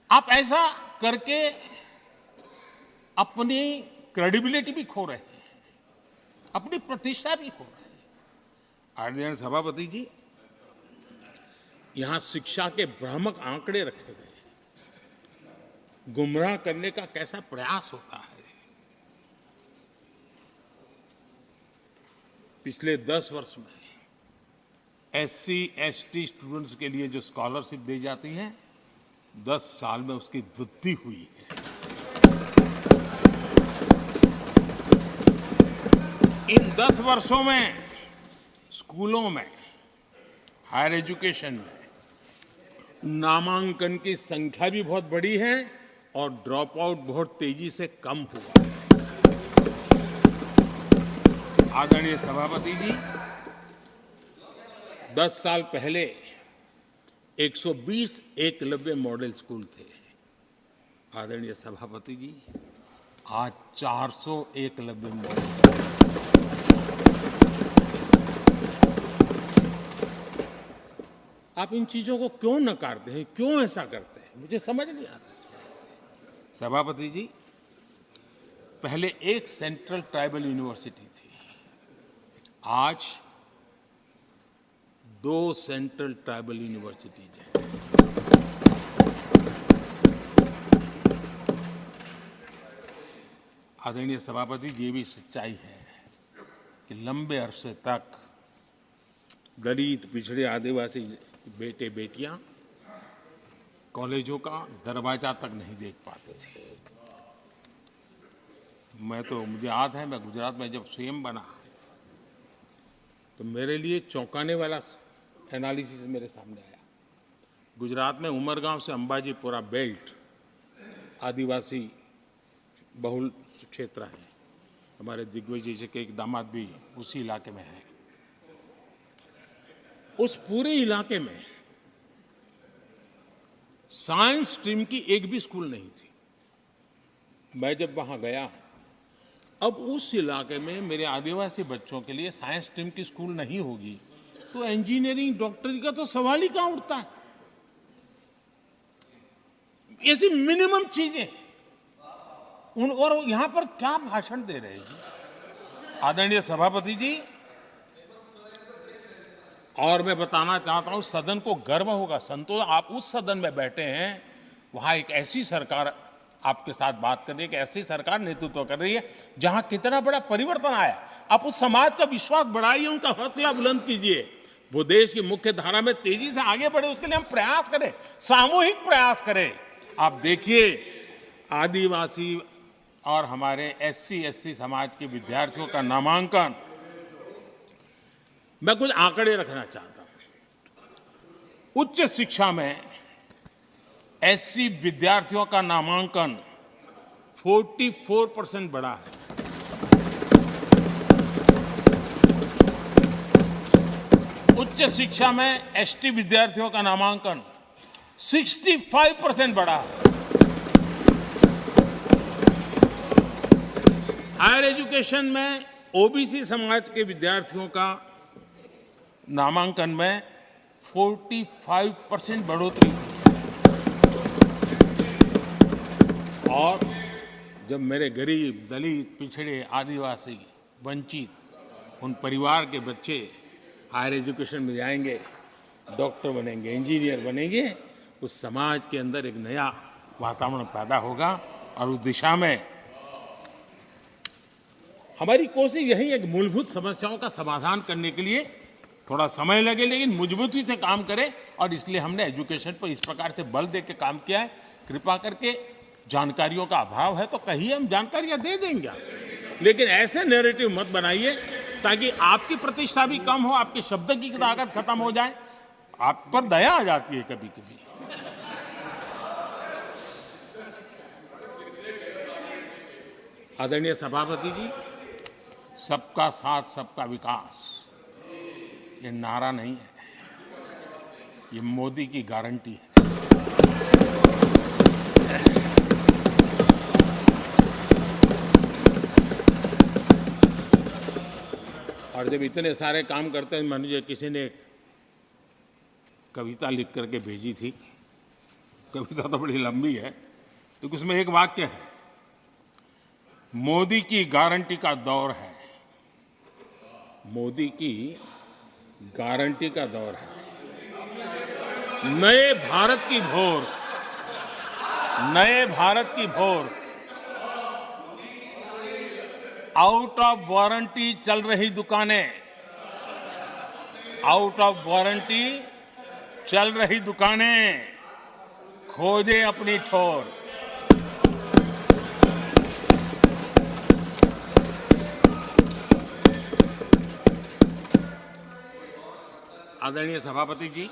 आप ऐसा करके अपनी क्रेडिबिलिटी भी खो रहे हैं, अपनी प्रतिष्ठा भी खो रहे हैं। आदरणीय सभापति जी, यहां शिक्षा के भ्रामक आंकड़े रखे गए, गुमराह करने का कैसा प्रयास होता है। पिछले 10 वर्ष में एससी, एसटी स्टूडेंट्स के लिए जो स्कॉलरशिप दी जाती है, 10 साल में उसकी वृद्धि हुई है। इन 10 वर्षों में स्कूलों में, हायर एजुकेशन में नामांकन की संख्या भी बहुत बढ़ी है और ड्रॉप आउट बहुत तेजी से कम हुआ है। आदरणीय सभापति जी, 10 साल पहले 120 एकलव्य मॉडल स्कूल थे। आदरणीय सभापति जी, आज 400 एकलव्य मॉडल। आप इन चीजों को क्यों नकारते हैं, क्यों ऐसा करते हैं, मुझे समझ नहीं आता। सभापति जी, पहले एक सेंट्रल ट्राइबल यूनिवर्सिटी थी, आज 2 सेंट्रल ट्राइबल यूनिवर्सिटीज हैं। आदरणीय सभापति जी, ये भी सच्चाई है कि लंबे अरसे तक दलित, पिछड़े, आदिवासी बेटे बेटियां कॉलेजों का दरवाजा तक नहीं देख पाते थे। मुझे याद है, मैं गुजरात में जब सीएम बना तो मेरे लिए चौंकाने वाला एनालिसिस मेरे सामने आया। गुजरात में उमरगांव से अंबाजीपुरा बेल्ट आदिवासी बहुल क्षेत्र है। हमारे दिग्विजय जी के एक दामाद भी उसी इलाके में है। उस पूरे इलाके में साइंस स्ट्रीम की एक भी स्कूल नहीं थी। मैं जब वहां गया, अब उस इलाके में मेरे आदिवासी बच्चों के लिए साइंस स्ट्रीम की स्कूल नहीं होगी तो इंजीनियरिंग, डॉक्टरी का तो सवाल ही कहां उठता है। ऐसी मिनिमम चीजें और यहां पर क्या भाषण दे रहे हैं जी आदरणीय सभापति जी। और मैं बताना चाहता हूं सदन को गर्व होगा, संतोष, आप उस सदन में बैठे हैं, वहां एक ऐसी सरकार आपके साथ बात कर रही है कि ऐसी सरकार नेतृत्व कर रही है जहां कितना बड़ा परिवर्तन आया। आप उस समाज का विश्वास बढ़ाइए, उनका हौसला बुलंद कीजिए, वो देश की मुख्य धारा में तेजी से आगे बढ़े, उसके लिए हम प्रयास करें, सामूहिक प्रयास करें। आप देखिए आदिवासी और हमारे SC/ST समाज के विद्यार्थियों का नामांकन, मैं कुछ आंकड़े रखना चाहता हूं। उच्च शिक्षा में SC विद्यार्थियों का नामांकन 44% बढ़ा है। उच्च शिक्षा में ST विद्यार्थियों का नामांकन 65% बढ़ा है। हायर एजुकेशन में OBC समाज के विद्यार्थियों का नामांकन में 45% बढ़ोतरी हुई। और जब मेरे गरीब, दलित, पिछड़े, आदिवासी, वंचित उन परिवार के बच्चे हायर एजुकेशन में जाएंगे, डॉक्टर बनेंगे, इंजीनियर बनेंगे, उस समाज के अंदर एक नया वातावरण पैदा होगा। और उस दिशा में हमारी कोशिश यही है कि मूलभूत समस्याओं का समाधान करने के लिए थोड़ा समय लगे लेकिन मजबूती से काम करें। और इसलिए हमने एजुकेशन पर इस प्रकार से बल दे के काम किया है। कृपा करके जानकारियों का अभाव है तो कहिए, हम जानकारियां दे देंगे, लेकिन ऐसे नैरेटिव मत बनाइए ताकि आपकी प्रतिष्ठा भी कम हो, आपके शब्द की ताकत खत्म हो जाए। आप पर दया आ जाती है कभी कभी। आदरणीय सभापति जी, सबका साथ सबका विकास ये नारा नहीं है, ये मोदी की गारंटी है। और जब इतने सारे काम करते हैं, मुझे किसी ने कविता लिख करके भेजी थी, कविता तो बड़ी लंबी है, तो उसमें एक वाक्य है, मोदी की गारंटी का दौर है, मोदी की गारंटी का दौर है, नए भारत की भोर, नए भारत की भोर, आउट ऑफ वारंटी चल रही दुकानें, आउट ऑफ वारंटी चल रही दुकानें, खोजे अपनी ठोर। आदरणीय सभापति जी,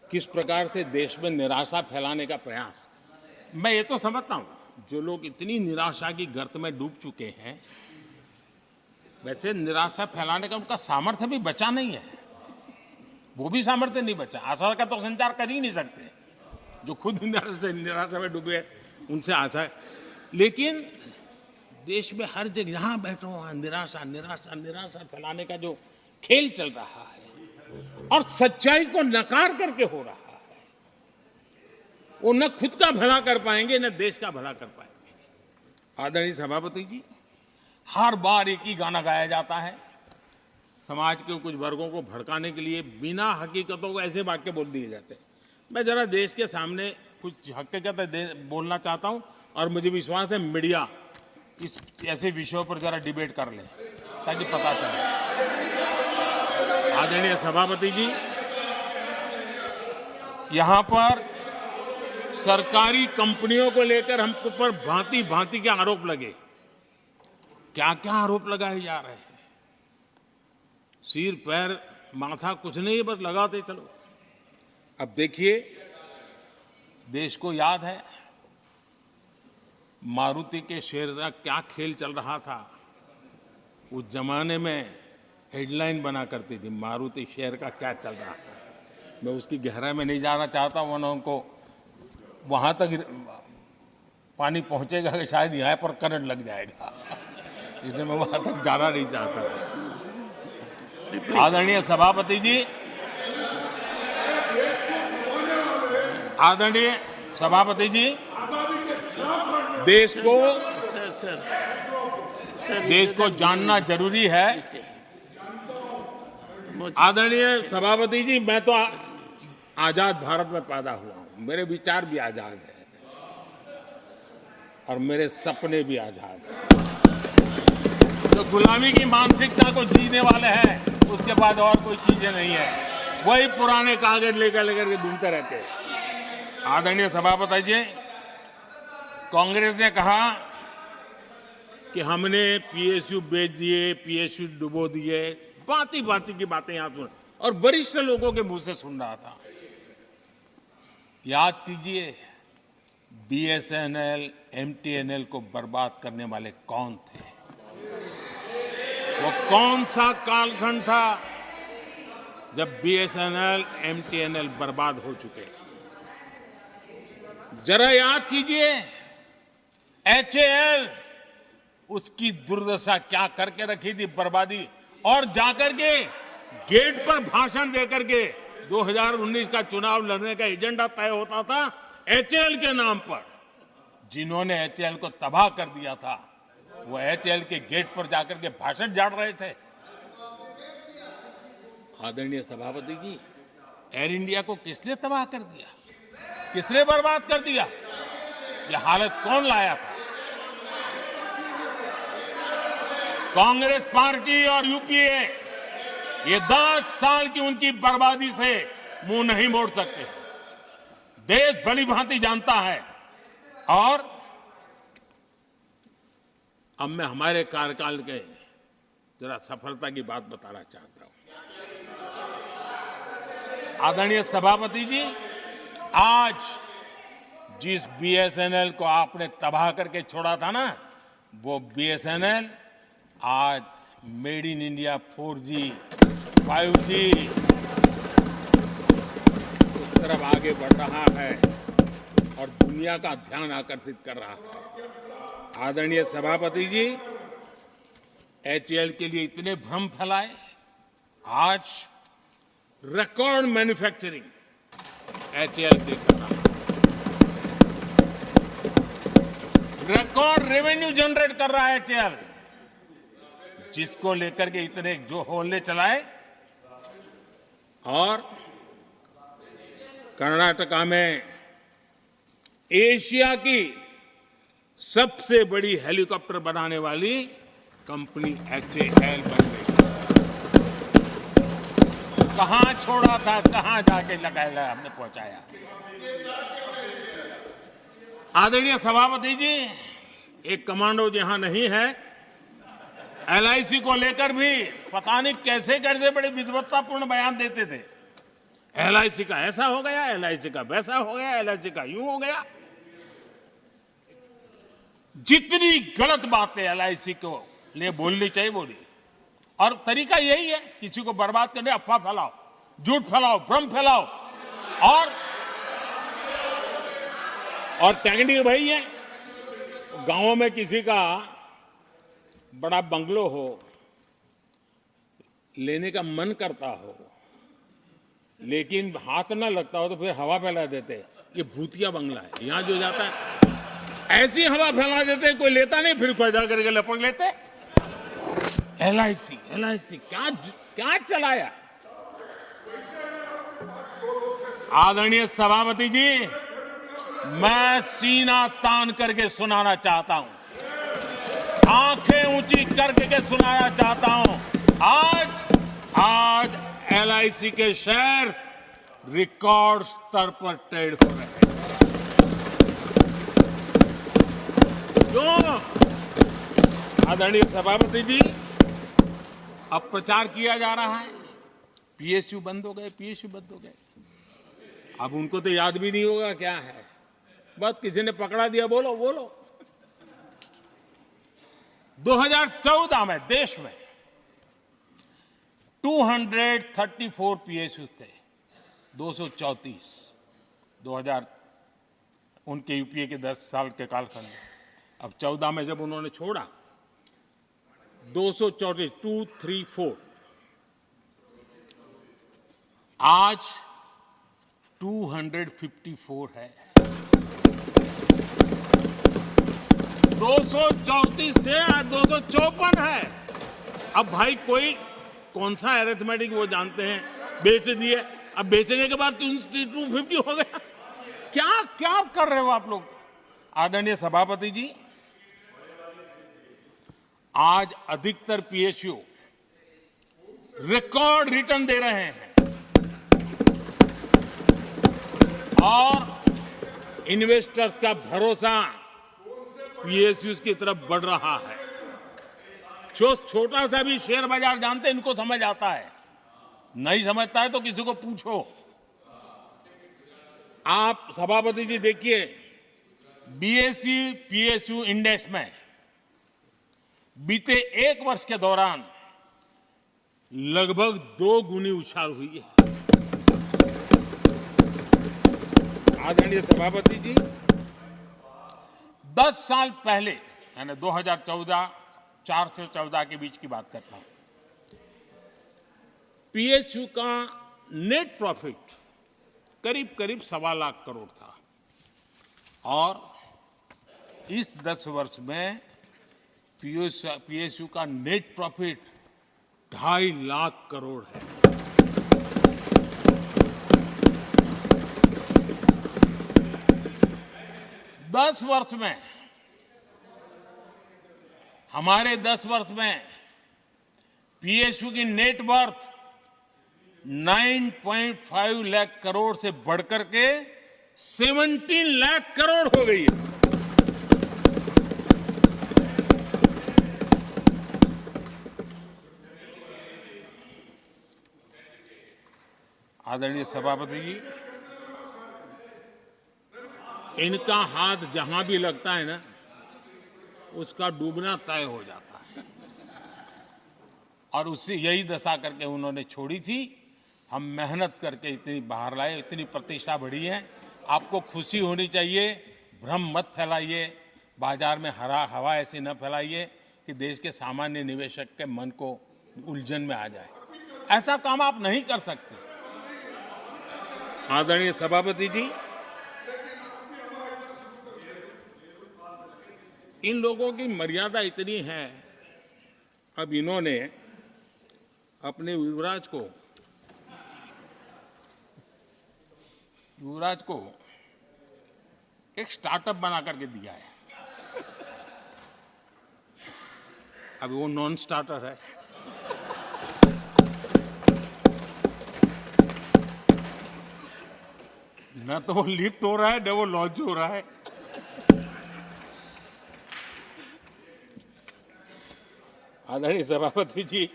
किस प्रकार से देश में निराशा फैलाने का प्रयास, मैं ये तो समझता हूं जो लोग इतनी निराशा की गर्त में डूब चुके हैं, वैसे निराशा फैलाने का उनका सामर्थ्य भी बचा नहीं है, वो भी सामर्थ्य नहीं बचा। आशा का तो संचार कर ही नहीं सकते, जो खुद निराशा में डूबे उनसे आशा है। लेकिन देश में हर जगह जहां बैठो वहां निराशा निराशा निराशा फैलाने का जो खेल चल रहा है और सच्चाई को नकार करके हो रहा है, वो न खुद का भला कर पाएंगे न देश का भला कर पाएंगे। आदरणीय सभापति जी, हर बार एक ही गाना गाया जाता है, समाज के कुछ वर्गों को भड़काने के लिए बिना हकीकतों को ऐसे वाक्य बोल दिए जाते हैं। मैं जरा देश के सामने कुछ हकीकत बोलना चाहता हूं और मुझे विश्वास है मीडिया इस ऐसे विषयों पर जरा डिबेट कर ले ताकि पता चले। आदरणीय सभापति जी, यहां पर सरकारी कंपनियों को लेकर हम पर भांति भांति के आरोप लगे, क्या क्या आरोप लगाए जा रहे हैं, सिर पैर माथा कुछ नहीं, बस लगाते चलो। अब देखिए, देश को याद है मारुति के शेयर का क्या खेल चल रहा था। उस जमाने में हेडलाइन बना करती थी, मारुति शेयर का क्या चल रहा है। मैं उसकी गहराई में नहीं जाना चाहता, वरना उनको वहां तक पानी पहुंचेगा कि शायद यहाँ पर करंट लग जाएगा, इसलिए मैं वहां तक जाना नहीं चाहता। आदरणीय सभापति जी, आदरणीय सभापति जी, देश को देश को जानना जरूरी है। आदरणीय सभापति जी, मैं तो आजाद भारत में पैदा हुआ हूं, मेरे विचार भी आजाद है और मेरे सपने भी आजाद हैं। जो गुलामी की मानसिकता को जीने वाले हैं, उसके बाद और कोई चीजें नहीं है, वही पुराने कागज लेकर के घूमते रहते हैं। आदरणीय सभापति जी, कांग्रेस ने कहा कि हमने पीएसयू बेच दिए, पीएसयू डुबो दिए, बाती बाती की बातें यहां सुन और वरिष्ठ लोगों के मुंह से सुन रहा था। याद कीजिए, बीएसएनएल, एमटीएनएल को बर्बाद करने वाले कौन थे? वो कौन सा कालखंड था जब बीएसएनएल, एमटीएनएल बर्बाद हो चुके? जरा याद कीजिए, एचएएल, उसकी दुर्दशा क्या करके रखी थी, बर्बादी। और जाकर के गेट पर भाषण देकर के 2019 का चुनाव लड़ने का एजेंडा तय होता था एचएएल के नाम पर। जिन्होंने एचएएल को तबाह कर दिया था, वो एचएएल के गेट पर जाकर के भाषण झाड़ रहे थे। आदरणीय सभापति जी, एयर इंडिया को किसने तबाह कर दिया, किसने बर्बाद कर दिया? ये हालत कौन लाया था? कांग्रेस पार्टी और यूपीए ये 10 साल की उनकी बर्बादी से मुंह नहीं मोड़ सकते। देश भली भांति जानता है। और अब मैं हमारे कार्यकाल के जरा सफलता की बात बताना चाहता हूं। आदरणीय सभापति जी, आज जिस बीएसएनएल को आपने तबाह करके छोड़ा था ना, वो बीएसएनएल आज made in India 4G, 5G उस तरफ आगे बढ़ रहा है और दुनिया का ध्यान आकर्षित कर रहा है। आदरणीय सभापति जी, एचएएल के लिए इतने भ्रम फैलाए, आज रिकॉर्ड मैन्युफैक्चरिंग एचएएल के कर रहा है, रिकॉर्ड रेवेन्यू जनरेट कर रहा है एचएएल, जिसको लेकर के इतने जो होले चलाए। और कर्नाटका में एशिया की सबसे बड़ी हेलीकॉप्टर बनाने वाली कंपनी एचएएल बन गई। कहां छोड़ा था, कहां जाके लगाया, हमने पहुंचाया। आदरणीय सभापति जी, एक कमांडो जहां नहीं है, एलआईसी को लेकर भी पता नहीं कैसे कैसे बड़े विद्वत्तापूर्ण बयान देते थे। एलआईसी का ऐसा हो गया, एलआईसी का वैसा हो गया, एलआईसी का यूं हो गया। जितनी गलत बातें एलआईसी को लिए बोलनी चाहिए बोली। और तरीका यही है, किसी को बर्बाद करने, अफवाह फैलाओ, झूठ फैलाओ, भ्रम फैलाओ। और टेक्निक भाई है, गांवों में किसी का बड़ा बंगलो हो, लेने का मन करता हो, लेकिन हाथ ना लगता हो, तो फिर हवा फैला देते। ये भूतिया बंगला है, यहां जो जाता है ऐसी हवा फैला देते, कोई लेता नहीं, फिर कोई जा करके लपक लेते। एलआईसी एलआईसी क्या क्या चलाया। आदरणीय सभापति जी, मैं सीना तान करके सुनाना चाहता हूं, आंखें ऊंची करके सुनाना चाहता हूं, आज एलआईसी के शेयर रिकॉर्ड स्तर पर ट्रेड हो रहे हैं। क्यों? आदरणीय सभापति जी, अब प्रचार किया जा रहा है, पीएसयू बंद हो गए, पीएसयू बंद हो गए। अब उनको तो याद भी नहीं होगा क्या है, बस किसी ने पकड़ा दिया, बोलो बोलो। 2014 में देश में 234 पीएसयू थे, 234 2000 उनके यूपीए के 10 साल के कालखंड में। अब 14 में जब उन्होंने छोड़ा, 234 आज 254 है। 234 से आज 254 है। अब भाई कोई कौन सा अरिथमेटिक वो जानते हैं, बेच दिए, अब बेचने के बाद 250 हो गया। क्या क्या कर रहे हो आप लोग? आदरणीय सभापति जी, आज अधिकतर पीएसयू रिकॉर्ड रिटर्न दे रहे हैं और इन्वेस्टर्स का भरोसा पीएसयू की तरफ बढ़ रहा है। जो छोटा सा भी शेयर बाजार जानते हैं, इनको समझ आता है। नहीं समझता है तो किसी को पूछो। आप सभापति जी देखिए, बीएसई पीएसयू इंडेक्स में बीते एक वर्ष के दौरान लगभग 2 गुनी उछाल हुई है। आदरणीय सभापति जी, 10 साल पहले, यानी 2014, 4 से 14 के बीच की बात करता हूं, पीएसयू का नेट प्रॉफिट करीब करीब 1.25 लाख करोड़ था और इस 10 वर्ष में पीएसयू का नेट प्रॉफिट 2.5 लाख करोड़ है। हमारे 10 वर्ष में पीएसयू की नेट वर्थ 9.5 लाख करोड़ से बढ़कर के 17 लाख करोड़ हो गई है। आदरणीय सभापति जी, इनका हाथ जहां भी लगता है ना, उसका डूबना तय हो जाता है और उससे यही दशा करके उन्होंने छोड़ी थी। हम मेहनत करके इतनी बाहर लाए, इतनी प्रतिष्ठा बढ़ी है। आपको खुशी होनी चाहिए, भ्रम मत फैलाइए, बाजार में हवा ऐसी न फैलाइए कि देश के सामान्य निवेशक के मन को उलझन में आ जाए। ऐसा काम आप नहीं कर सकते। आदरणीय सभापति जी, इन लोगों की मर्यादा इतनी है, अब इन्होंने अपने युवराज को एक स्टार्टअप बना करके दिया है। अभी वो नॉन स्टार्टर है। न तो वो लिफ्ट हो रहा है, न वो लॉन्च हो रहा है। आदरणीय सभापति जी,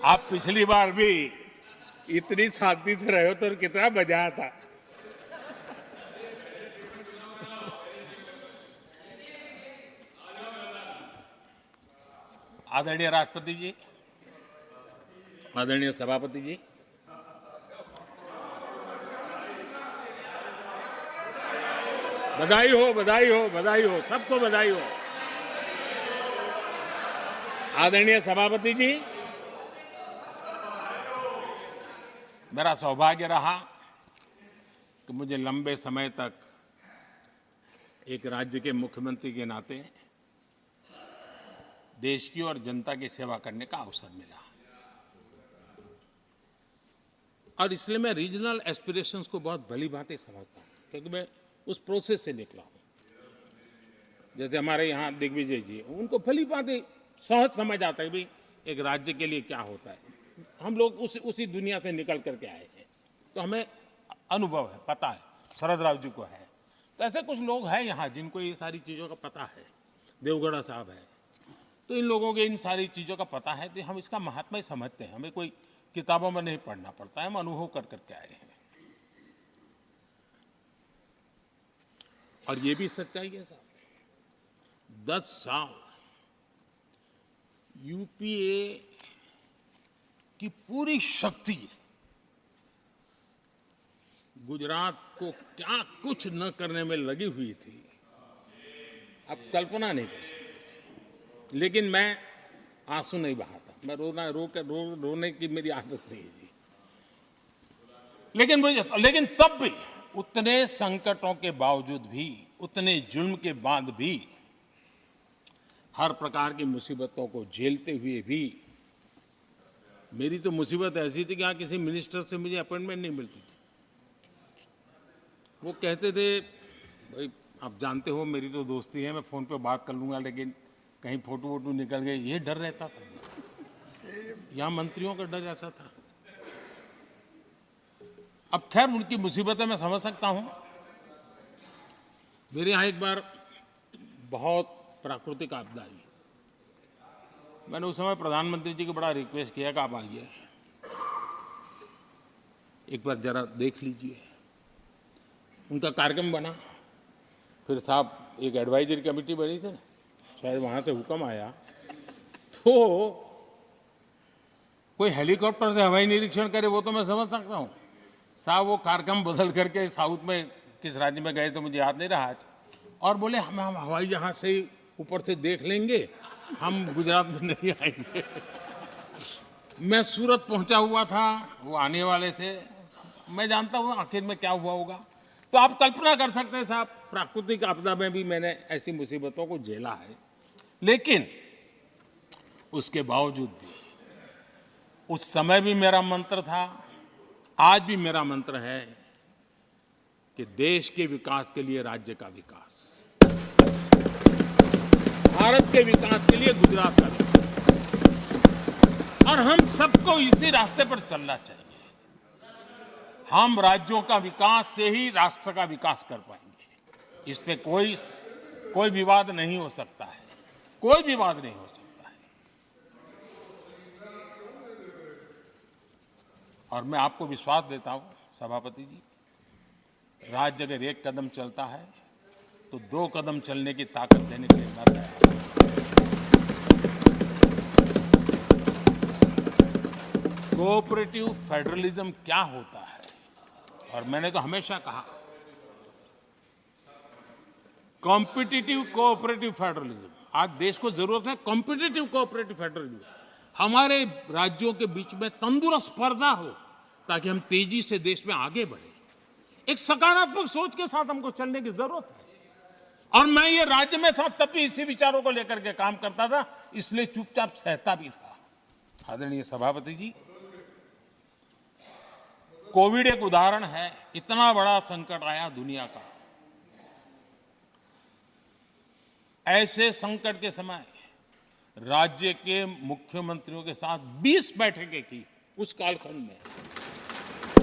आप पिछली बार भी इतनी शांति से रहे हो तो कितना मजा आता। आदरणीय राष्ट्रपति जी, आदरणीय सभापति जी, बधाई हो, बधाई हो, बधाई हो, सबको बधाई हो। आदरणीय सभापति जी, मेरा सौभाग्य रहा कि मुझे लंबे समय तक एक राज्य के मुख्यमंत्री के नाते देश की और जनता की सेवा करने का अवसर मिला और इसलिए मैं रीजनल एस्पिरेशंस को बहुत भली भांति समझता हूं, क्योंकि मैं उस प्रोसेस से निकला हूं। जैसे हमारे यहाँ दिग्विजय जी, उनको भली भांति सहज समझ आता है कि एक राज्य के लिए क्या होता है। हम लोग उसी दुनिया से निकल करके आए हैं, तो हमें अनुभव है, पता है। शरद राव जी को है, तो ऐसे कुछ लोग हैं यहाँ जिनको ये सारी चीज़ों का पता है। देवगढ़ा साहब है, तो इन लोगों के इन सारी चीज़ों का पता है, तो हम इसका महात्मा ही समझते हैं। हमें कोई किताबों में नहीं पढ़ना पड़ता है, हम अनुभव कर करके आए हैं। और ये भी सच्चाई है साहब, 10 साल यूपीए की पूरी शक्ति गुजरात को क्या कुछ न करने में लगी हुई थी, आप कल्पना नहीं कर सकते। लेकिन मैं आंसू नहीं बहाता। मैं रोने की मेरी आदत नहीं है जी। लेकिन तब भी उतने संकटों के बावजूद भी, उतने जुल्म के बाद भी, हर प्रकार की मुसीबतों को झेलते हुए भी, मेरी तो मुसीबत ऐसी थी कि यहाँ किसी मिनिस्टर से मुझे अपॉइंटमेंट नहीं मिलती थी। वो कहते थे, भाई आप जानते हो मेरी तो दोस्ती है, मैं फ़ोन पे बात कर लूँगा, लेकिन कहीं फोटो वोटो निकल गए, ये डर रहता था। यहाँ मंत्रियों का डर ऐसा था। अब खैर उनकी मुसीबतें मैं समझ सकता हूँ। मेरे यहाँ एक बार बहुत प्राकृतिक आपदा आई। मैंने उस समय प्रधानमंत्री जी को बड़ा रिक्वेस्ट किया कि आप आइए, एक बार जरा देख लीजिए। उनका कार्यक्रम बना, फिर साहब एक एडवाइजरी कमेटी बनी थी ना, शायद वहाँ से हुक्म आया, तो कोई हेलीकॉप्टर से हवाई निरीक्षण करे वो तो मैं समझ सकता हूँ। साहब वो कार्यक्रम बदल करके साउथ में किस राज्य में गए तो मुझे याद नहीं रहा आज, और बोले हम हवाई जहाज से ऊपर से देख लेंगे, हम गुजरात में नहीं आएंगे। मैं सूरत पहुंचा हुआ था, वो आने वाले थे, मैं जानता हूँ आखिर में क्या हुआ होगा। तो आप कल्पना कर सकते हैं साहब, प्राकृतिक आपदा में भी मैंने ऐसी मुसीबतों को झेला है, लेकिन उसके बावजूद भी उस समय भी मेरा मंत्र था, आज भी मेरा मंत्र है कि देश के विकास के लिए राज्य का विकास, भारत के विकास के लिए गुजरात का विकास, और हम सबको इसी रास्ते पर चलना चाहिए। हम राज्यों का विकास से ही राष्ट्र का विकास कर पाएंगे। इस पे कोई विवाद नहीं हो सकता है, कोई विवाद नहीं हो सकता है। और मैं आपको विश्वास देता हूं सभापति जी, राज्य अगर एक कदम चलता है तो 2 कदम चलने की ताकत देने के लिए मैं तैयार हूं। कोऑपरेटिव फेडरलिज्म क्या होता है, और मैंने तो हमेशा कहा कॉम्पिटिटिव कोऑपरेटिव फेडरलिज्म। आज देश को जरूरत है कॉम्पिटिटिव कोऑपरेटिव फेडरलिज्म। हमारे राज्यों के बीच में तंदुरुस्त स्पर्धा हो ताकि हम तेजी से देश में आगे बढ़े। एक सकारात्मक सोच के साथ हमको चलने की जरूरत है। और मैं ये राज्य में था तब भी इसी विचारों को लेकर के काम करता था, इसलिए चुपचाप सहता भी था। आदरणीय सभापति जी, कोविड एक उदाहरण है। इतना बड़ा संकट आया दुनिया का, ऐसे संकट के समय राज्य के मुख्यमंत्रियों के साथ 20 बैठकें की उस कालखंड में,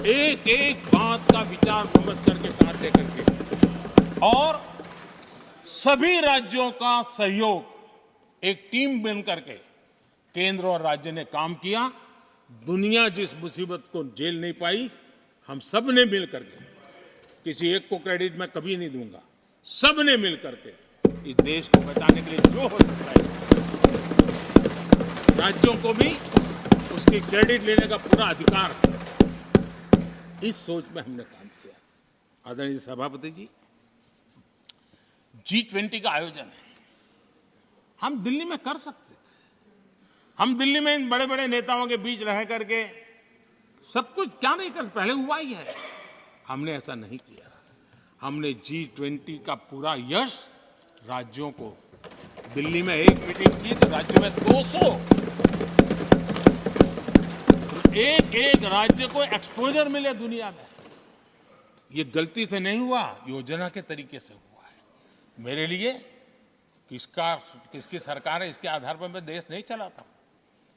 एक एक बात का विचार विमर्श करके साथ लेकर के, और सभी राज्यों का सहयोग, एक टीम बन करके केंद्र और राज्य ने काम किया। दुनिया जिस मुसीबत को झेल नहीं पाई, हम सब ने मिल करके, किसी एक को क्रेडिट मैं कभी नहीं दूंगा, सब ने मिल करके इस देश को बचाने के लिए जो हो सकता है, राज्यों को भी उसकी क्रेडिट लेने का पूरा अधिकार है। इस सोच में हमने काम किया। आदरणीय सभापति जी, G20 का आयोजन हम दिल्ली में कर सकते थे। हम दिल्ली में इन बड़े बड़े नेताओं के बीच रह करके सब कुछ क्या नहीं कर, पहले हुआ ही है। हमने ऐसा नहीं किया। हमने G20 का पूरा यश राज्यों को, दिल्ली में एक मीटिंग की तो राज्य में 200, एक एक राज्य को एक्सपोजर मिले दुनिया में। ये गलती से नहीं हुआ, योजना के तरीके से हुआ है। मेरे लिए किसकी सरकार है इसके आधार पर मैं देश नहीं चलाता।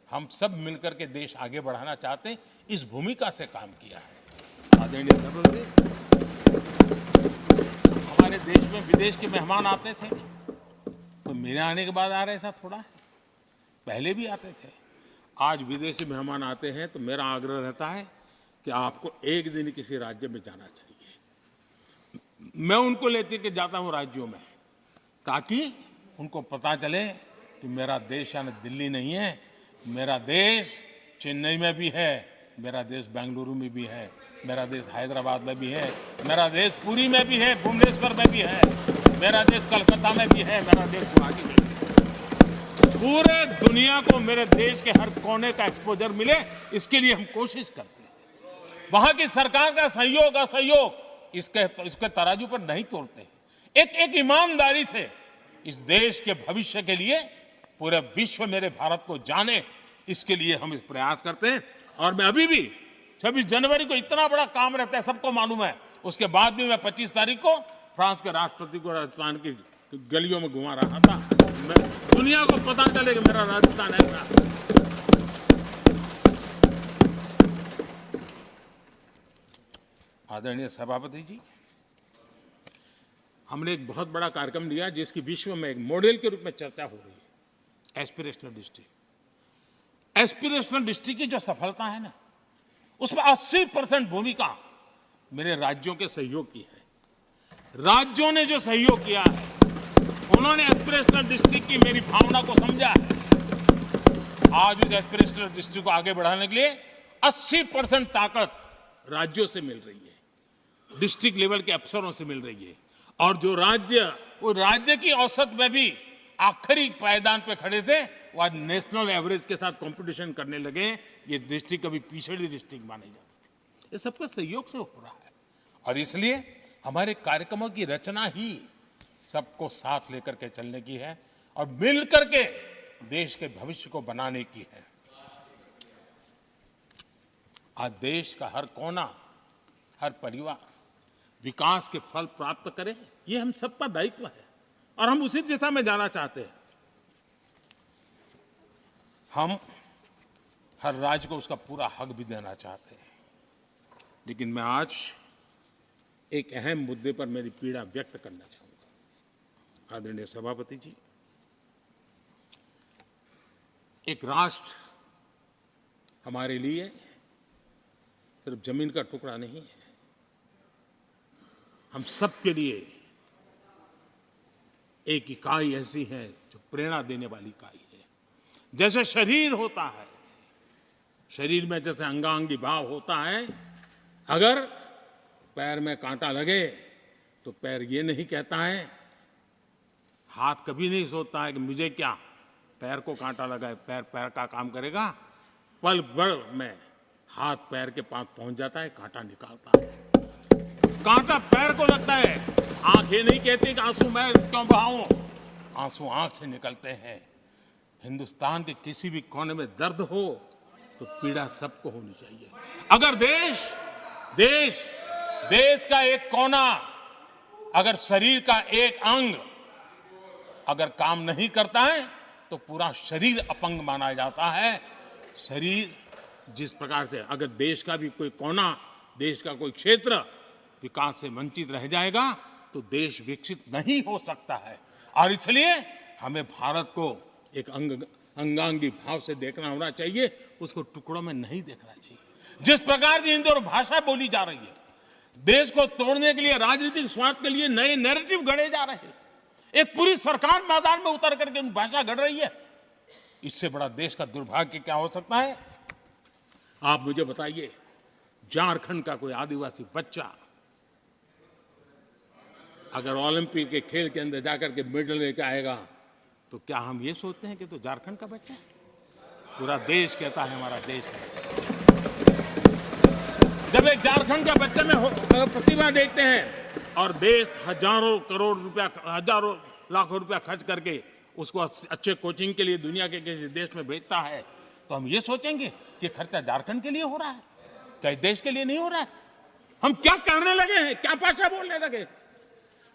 हम सब मिलकर के देश आगे बढ़ाना चाहते हैं, इस भूमिका से काम किया है। आदरणीय सभापति, हमारे देश में विदेश के मेहमान आते थे तो मेरे आने के बाद आ रहे था, थोड़ा पहले भी आते थे। आज विदेशी मेहमान आते हैं तो मेरा आग्रह रहता है कि आपको एक दिन किसी राज्य में जाना चाहिए। मैं उनको लेते के जाता हूं राज्यों में, ताकि उनको पता चले कि मेरा देश यानी दिल्ली नहीं है, मेरा देश चेन्नई में भी है, मेरा देश बेंगलुरु में भी है, मेरा देश हैदराबाद में भी है, मेरा देश पुरी में भी है, भुवनेश्वर में भी है, मेरा देश कलकत्ता में भी है, मेरा देश गुवाहाटी में भी है। पूरे दुनिया को मेरे देश के हर कोने का एक्सपोजर मिले, इसके लिए हम कोशिश करते हैं। वहां की सरकार का सहयोग असहयोग इसके तराजू पर नहीं तोलते। एक ईमानदारी से इस देश के भविष्य के लिए पूरे विश्व मेरे भारत को जाने, इसके लिए हम इस प्रयास करते हैं। और मैं अभी भी 26 जनवरी को इतना बड़ा काम रहता है, सबको मालूम है। उसके बाद भी मैं 25 तारीख को फ्रांस के राष्ट्रपति को राजस्थान की गलियों में घुमा रहा था। मैं दुनिया को पता चले कि मेरा राजस्थान ऐसा। आदरणीय सभापति जी, हमने एक बहुत बड़ा कार्यक्रम लिया जिसकी विश्व में एक मॉडल के रूप में चर्चा हो रही है, एस्पिरेशनल डिस्ट्रिक्ट। एस्पिरेशनल डिस्ट्रिक्ट की जो सफलता है ना, उसमें 80% भूमिका मेरे राज्यों के सहयोग की है। राज्यों ने जो सहयोग किया है, उन्होंने एस्पिरेशनल डिस्ट्रिक्ट की मेरी भावना को समझा है। आज उस एस्पिरेशनल डिस्ट्रिक्ट को आगे बढ़ाने के लिए 80% ताकत राज्यों से मिल रही है, डिस्ट्रिक्ट लेवल के अफसरों से मिल रही है। और जो राज्य, वो राज्य की औसत में भी आखिरी पायदान पे खड़े थे, वो आज नेशनल एवरेज के साथ कंपटीशन करने लगे। ये डिस्ट्रिक्ट कभी पिछड़ी डिस्ट्रिक्ट माने जाती थी। ये सबका सहयोग से हो रहा है। और इसलिए हमारे कार्यक्रमों की रचना ही सबको साथ लेकर के चलने की है और मिल करके देश के भविष्य को बनाने की है। आज देश का हर कोना, हर परिवार विकास के फल प्राप्त करे, ये हम सबका दायित्व है और हम उसी दिशा में जाना चाहते हैं। हम हर राज्य को उसका पूरा हक भी देना चाहते हैं। लेकिन मैं आज एक अहम मुद्दे पर मेरी पीड़ा व्यक्त करना चाहूंगा। आदरणीय सभापति जी, एक राष्ट्र हमारे लिए सिर्फ जमीन का टुकड़ा नहीं है, हम सबके लिए एक इकाई ऐसी है जो प्रेरणा देने वाली इकाई है। जैसे शरीर होता है, शरीर में जैसे अंगांगी भाव होता है, अगर पैर में कांटा लगे तो पैर ये नहीं कहता है, हाथ कभी नहीं सोचता है कि मुझे क्या, पैर को कांटा लगा है, पैर पैर का काम करेगा। पल भर में हाथ पैर के पास पहुंच जाता है, कांटा निकालता है। कांटा पैर को लगता है, आंख ये नहीं कहती कि आंसू मैं क्यों बहाऊं, आंसू आंख से निकलते हैं। हिंदुस्तान के किसी भी कोने में दर्द हो तो पीड़ा सबको होनी चाहिए। अगर देश का एक कोना, अगर शरीर का एक अंग अगर काम नहीं करता है तो पूरा शरीर अपंग माना जाता है। शरीर जिस प्रकार से, अगर देश का भी कोई कोना, देश का कोई क्षेत्र विकास से वंचित रह जाएगा तो देश विकसित नहीं हो सकता है। और इसलिए हमें भारत को एक अंगांगी भाव से देखना होना चाहिए, उसको टुकड़ों में नहीं देखना चाहिए। जिस प्रकार से हिंदी और भाषा बोली जा रही है, देश को तोड़ने के लिए, राजनीतिक स्वार्थ के लिए नए नैरेटिव गढ़े जा रहे हैं। एक पूरी सरकार मैदान में उतर करके भाषा गढ़ रही है। इससे बड़ा देश का दुर्भाग्य क्या हो सकता है? आप मुझे बताइए, झारखंड का कोई आदिवासी बच्चा अगर ओलंपिक के खेल के अंदर जाकर के मेडल लेकर आएगा तो क्या हम ये सोचते हैं कि तो झारखंड का बच्चा है? पूरा देश कहता है हमारा देश है। जब एक झारखंड का बच्चे में प्रतिभा देखते हैं और देश हजारों करोड़ रुपया, हजारों लाखों रुपया खर्च करके उसको अच्छे कोचिंग के लिए दुनिया के किसी देश में भेजता है, तो हम ये सोचेंगे कि खर्चा झारखंड के लिए हो रहा है, क्या देश के लिए नहीं हो रहा है? हम क्या करने लगे हैं, क्या भाषा बोलने लगे?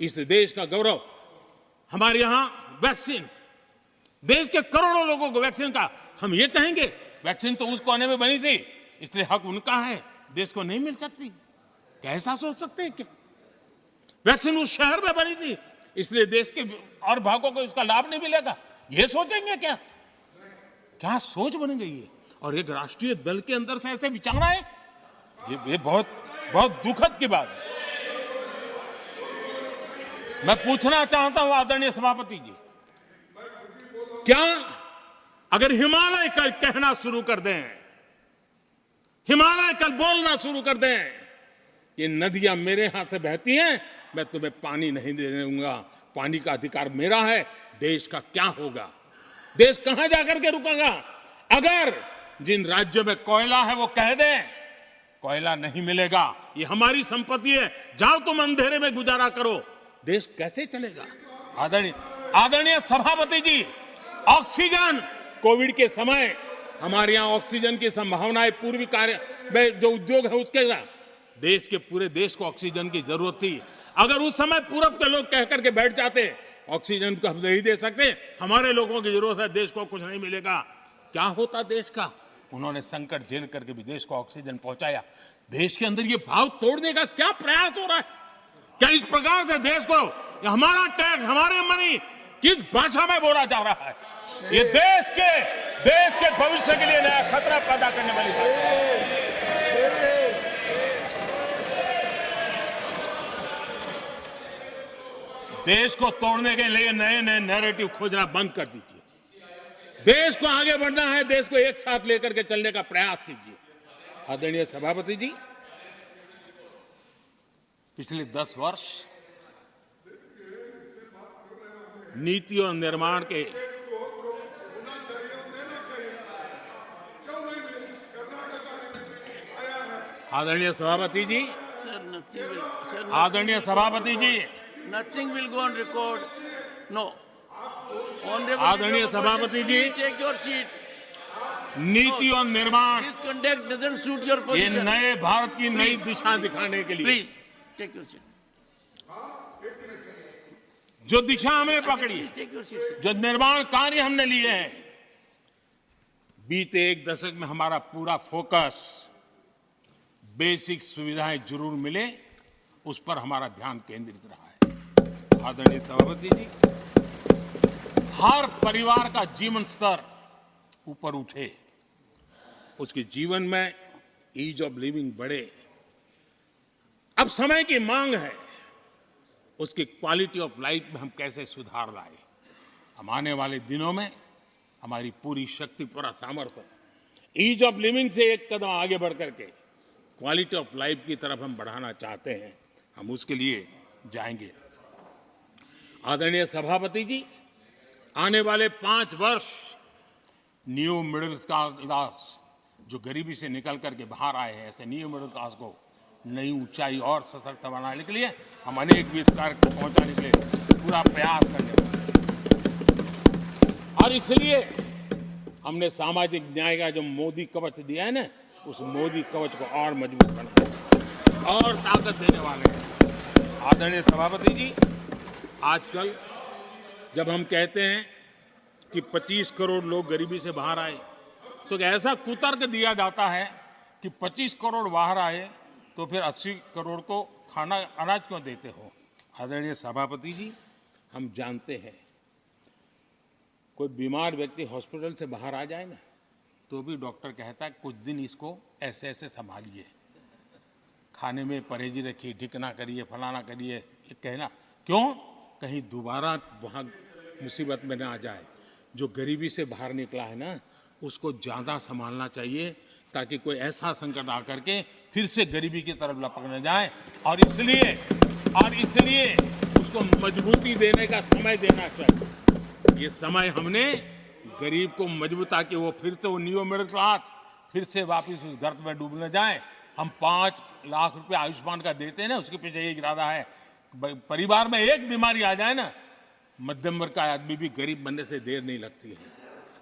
इस देश का गौरव, हमारे यहां वैक्सीन, देश के करोड़ों लोगों को वैक्सीन का, हम ये कहेंगे वैक्सीन तो उस कोने में बनी थी इसलिए हक उनका है, देश को नहीं मिल सकती? कैसा सोच सकते हैं? क्या वैक्सीन उस शहर में बनी थी इसलिए देश के और भागों को इसका लाभ नहीं मिलेगा? ये सोचेंगे क्या? क्या सोच बन गई है? और एक राष्ट्रीय दल के अंदर से ऐसे विचार है, ये बहुत बहुत दुखद की बात है। मैं पूछना चाहता हूं आदरणीय सभापति जी, क्या अगर हिमालय कल कहना शुरू कर दें, हिमालय कल बोलना शुरू कर दें, ये नदियां मेरे यहां से बहती हैं, मैं तुम्हें पानी नहीं दे दूंगा, पानी का अधिकार मेरा है, देश का क्या होगा? देश कहां जाकर के रुकेगा? अगर जिन राज्यों में कोयला है वो कह दें कोयला नहीं मिलेगा, ये हमारी संपत्ति है, जाओ तुम अंधेरे में गुजारा करो, देश कैसे चलेगा? आदरणीय सभापति जी, ऑक्सीजन, कोविड के समय हमारे यहां ऑक्सीजन की संभावनाएं पूर्वी कार्य में जो उद्योग है उसके साथ देश के पूरे देश को ऑक्सीजन की जरूरत थी। अगर उस समय पूरब के लोग कह करके बैठ जाते ऑक्सीजन को हम नहीं दे सकते, हमारे लोगों की जरूरत है, देश को कुछ नहीं मिलेगा, क्या होता देश का? उन्होंने संकट झेल करके भी देश को ऑक्सीजन पहुंचाया। देश के अंदर ये भाव तोड़ने का क्या प्रयास हो रहा है? क्या इस प्रकार से देश को हमारा टैक्स, हमारे मनी किस भाषा में बोला जा रहा है? ये देश के भविष्य के लिए नया खतरा पैदा करने वाली बात है। देश को तोड़ने के लिए नए नए नैरेटिव खोजना बंद कर दीजिए। देश को आगे बढ़ना है, देश को एक साथ लेकर के चलने का प्रयास कीजिए। आदरणीय सभापति जी, पिछले 10 वर्ष नीति और निर्माण के आदरणीय सभापति जी, आदरणीय सभापति जी, Nothing will go on record. No. आदरणीय सभापति जी, Take your seat. नीति और निर्माण, This conduct doesn't suit your ये position. नए भारत की नई दिशा दिखाने के लिए Please take your seat. जो दिशा हमने पकड़ी, Please take your seat, sir. जो निर्माण कार्य हमने लिए हैं, बीते एक दशक में हमारा पूरा फोकस बेसिक सुविधाएं जरूर मिले उस पर हमारा ध्यान केंद्रित रहा है। आदरणीय सभापति जी, हर परिवार का जीवन स्तर ऊपर उठे, उसके जीवन में ईज ऑफ लिविंग बढ़े। अब समय की मांग है उसकी क्वालिटी ऑफ लाइफ में हम कैसे सुधार लाए। हम आने वाले दिनों में हमारी पूरी शक्ति, पूरा सामर्थ्य ईज ऑफ लिविंग से एक कदम आगे बढ़ करके क्वालिटी ऑफ लाइफ की तरफ हम बढ़ाना चाहते हैं, हम उसके लिए जाएंगे। आदरणीय सभापति जी, आने वाले 5 वर्ष न्यू मिडिल क्लास जो गरीबी से निकल करके बाहर आए हैं, ऐसे न्यू मिडिल क्लास को नई ऊंचाई और सशक्त बनाने के लिए हम अनेक विध कार्य पहुंचाने के लिए पूरा प्रयास करने वाले हैं। और इसलिए हमने सामाजिक न्याय का जो मोदी कवच दिया है ना, उस मोदी कवच को और मजबूत बनाए और ताकत देने वाले हैं। आदरणीय सभापति जी, आजकल जब हम कहते हैं कि 25 करोड़ लोग गरीबी से बाहर आए, तो ऐसा कुतर्क दिया जाता है कि 25 करोड़ बाहर आए तो फिर 80 करोड़ को खाना अनाज क्यों देते हो? आदरणीय सभापति जी, हम जानते हैं कोई बीमार व्यक्ति हॉस्पिटल से बाहर आ जाए ना, तो भी डॉक्टर कहता है कुछ दिन इसको ऐसे ऐसे संभालिए, खाने में परहेजी रखिए, ढिकना करिए, फलाना करिए, ये कहना क्यों? कहीं दोबारा वहाँ मुसीबत में ना आ जाए। जो गरीबी से बाहर निकला है ना, उसको ज़्यादा संभालना चाहिए ताकि कोई ऐसा संकट आकर के फिर से गरीबी की तरफ लपक न जाए। और इसलिए उसको मजबूती देने का समय देना चाहिए। ये समय हमने गरीब को मजबूत, ताकि वो फिर से वो न्यू मिडिल क्लास फिर से वापस उस गर्त में डूब न जाए। हम 5 लाख रुपए आयुष्मान का देते हैं ना, उसके पीछे ये इरादा है। परिवार में एक बीमारी आ जाए ना, मध्यम वर्ग का आदमी भी गरीब बनने से देर नहीं लगती है।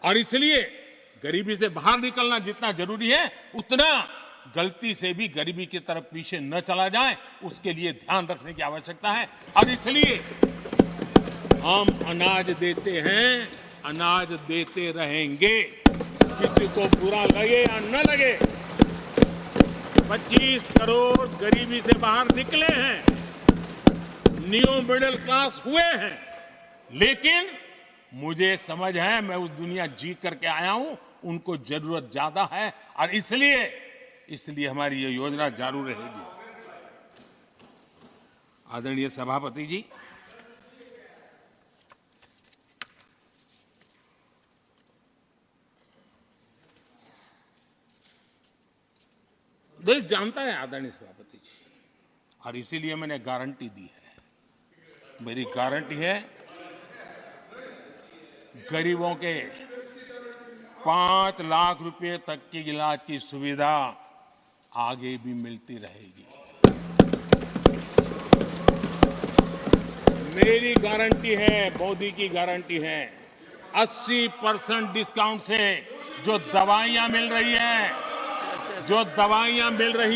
और इसलिए गरीबी से बाहर निकलना जितना जरूरी है, उतना गलती से भी गरीबी की तरफ पीछे न चला जाए, उसके लिए ध्यान रखने की आवश्यकता है। और इसलिए हम अनाज देते हैं, अनाज देते रहेंगे, किसी को बुरा लगे या न लगे। 25 करोड़ गरीबी से बाहर निकले हैं, न्यू मिडिल क्लास हुए हैं, लेकिन मुझे समझ है, मैं उस दुनिया जी करके आया हूं, उनको जरूरत ज्यादा है। और इसलिए हमारी ये योजना जारी रहेगी। आदरणीय सभापति जी, देश जानता है आदरणीय सभापति जी, और इसीलिए मैंने गारंटी दी है। मेरी गारंटी है गरीबों के 5 लाख रुपए तक की इलाज की सुविधा आगे भी मिलती रहेगी। मेरी गारंटी है, मोदी की गारंटी है, 80% डिस्काउंट से जो दवाइयां मिल रही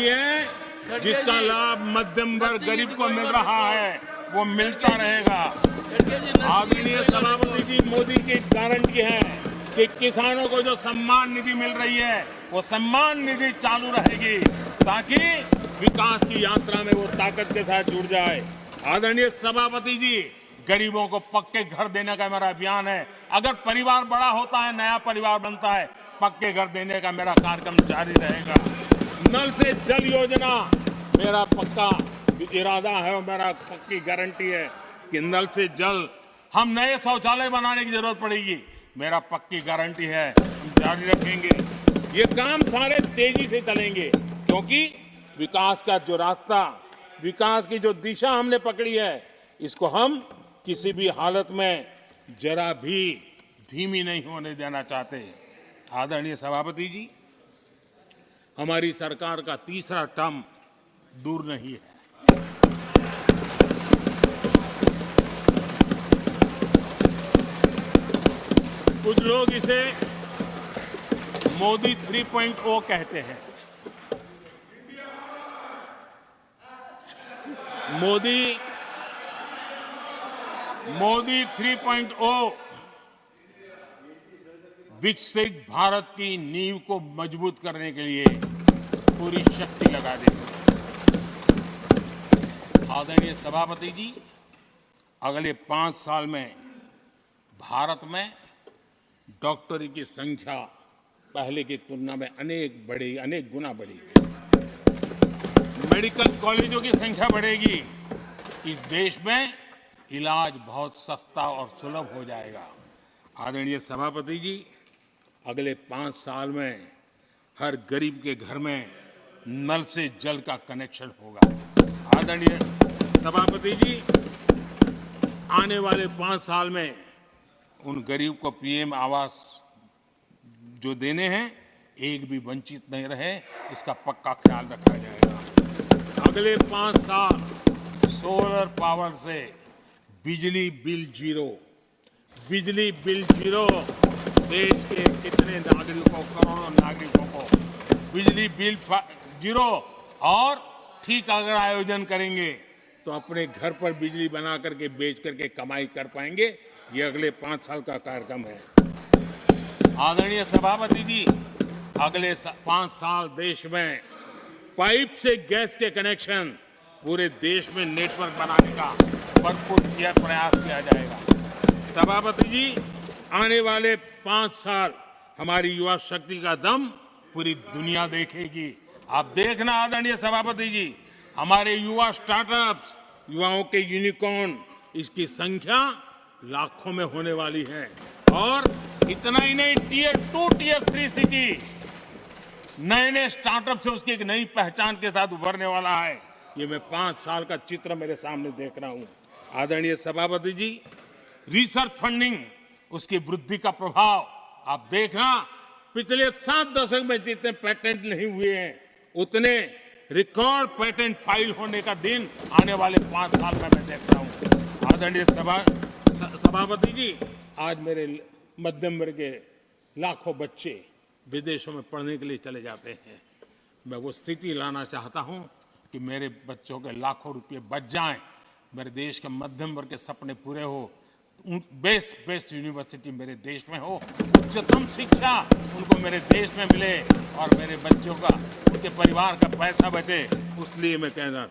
है, जिसका लाभ मध्यम वर्ग गरीब को मिल रहा है, वो मिलता रहेगा। आदरणीय सभापति जी, मोदी की गारंटी है कि किसानों को जो सम्मान निधि मिल रही है, वो सम्मान निधि चालू रहेगी ताकि विकास की यात्रा में वो ताकत के साथ जुड़ जाए। आदरणीय सभापति जी, गरीबों को पक्के घर देने का मेरा अभियान है। अगर परिवार बड़ा होता है, नया परिवार बनता है, पक्के घर देने का मेरा कार्यक्रम जारी रहेगा। नल से जल योजना मेरा पक्का इरादा है और मेरा पक्की गारंटी है कि नल से जल, हम नए शौचालय बनाने की जरूरत पड़ेगी, मेरा पक्की गारंटी है, हम जारी रखेंगे। ये काम सारे तेजी से चलेंगे क्योंकि विकास का जो रास्ता, विकास की जो दिशा हमने पकड़ी है, इसको हम किसी भी हालत में जरा भी धीमी नहीं होने देना चाहते। आदरणीय सभापति जी, हमारी सरकार का तीसरा टर्म दूर नहीं है। कुछ लोग इसे मोदी 3.0 कहते हैं। मोदी 3.0 विकसित भारत की नींव को मजबूत करने के लिए पूरी शक्ति लगा देंगे। आदरणीय सभापति जी, अगले 5 साल में भारत में डॉक्टरी की संख्या पहले की तुलना में अनेक गुना बढ़ेगी। मेडिकल कॉलेजों की संख्या बढ़ेगी। इस देश में इलाज बहुत सस्ता और सुलभ हो जाएगा। आदरणीय सभापति जी, अगले 5 साल में हर गरीब के घर में नल से जल का कनेक्शन होगा। आदरणीय सभापति जी, आने वाले 5 साल में उन गरीब को पीएम आवास जो देने हैं, एक भी वंचित नहीं रहे, इसका पक्का ख्याल रखा जाएगा। अगले 5 साल सोलर पावर से बिजली बिल जीरो, देश के कितने नागरिकों, करोड़ों नागरिकों को बिजली बिल जीरो, और ठीक अगर आयोजन करेंगे तो अपने घर पर बिजली बना करके बेच करके कमाई कर पाएंगे। ये अगले 5 साल का कार्यक्रम है। आदरणीय सभापति जी, अगले 5 साल देश में पाइप से गैस के कनेक्शन, पूरे देश में नेटवर्क बनाने का भरपूर प्रयास किया जाएगा। सभापति जी, आने वाले 5 साल हमारी युवा शक्ति का दम पूरी दुनिया देखेगी। आप देखना आदरणीय सभापति जी, हमारे युवा स्टार्टअप्स, युवाओं के यूनिकॉर्न, इसकी संख्या लाखों में होने वाली है। और इतना ही नहीं, टियर 2, टियर 3 सिटी नए स्टार्टअप से उसकी एक नई पहचान के साथ उभरने वाला है। ये मैं 5 साल का चित्र मेरे सामने देख रहा हूं। आदरणीय सभापति जी, रिसर्च फंडिंग, उसकी वृद्धि का प्रभाव आप देखना, पिछले 7 दशक में जितने पेटेंट नहीं हुए हैं, उतने रिकॉर्ड पेटेंट फाइल होने का दिन आने वाले 5 साल में मैं देख रहा हूं। आदरणीय सभापति जी, आज मेरे मध्यम वर्ग के लाखों बच्चे विदेशों में पढ़ने के लिए चले जाते हैं। मैं वो स्थिति लाना चाहता हूं कि मेरे बच्चों के लाखों रुपए बच जाएं, मेरे देश के मध्यम वर्ग के सपने पूरे हो, बेस्ट यूनिवर्सिटी मेरे देश में हो, उच्चतम शिक्षा उनको मेरे देश में मिले और मेरे बच्चों का, उनके परिवार का पैसा बचे। इसलिए मैं कह रहा,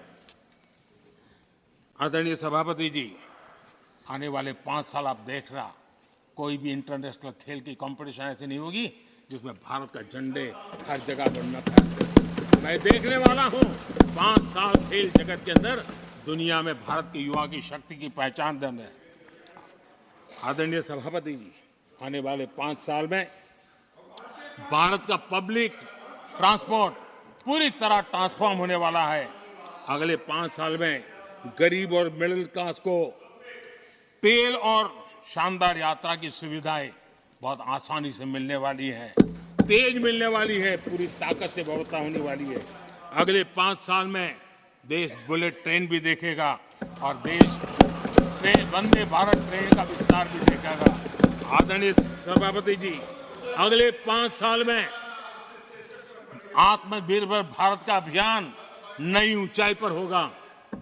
आदरणीय सभापति जी, आने वाले 5 साल आप देख रहा, कोई भी इंटरनेशनल खेल की कंपटीशन ऐसी नहीं होगी जिसमें भारत का झंडे हर जगह पर न फहरे। मैं देखने वाला हूं 5 साल खेल जगत के अंदर दुनिया में भारत के युवा की शक्ति की पहचान देने। आदरणीय सभापति जी, आने वाले 5 साल में भारत का पब्लिक ट्रांसपोर्ट पूरी तरह ट्रांसफॉर्म होने वाला है। अगले 5 साल में गरीब और मिडिल क्लास को तेल और शानदार यात्रा की सुविधाएं बहुत आसानी से मिलने वाली हैं, तेज मिलने वाली है, पूरी ताकत से व्यवस्था होने वाली है। अगले 5 साल में देश बुलेट ट्रेन भी देखेगा और देश ट्रेन वंदे भारत ट्रेन का विस्तार भी देखेगा। आदरणीय सभापति जी, अगले 5 साल में आत्मनिर्भर भारत का अभियान नई ऊंचाई पर होगा।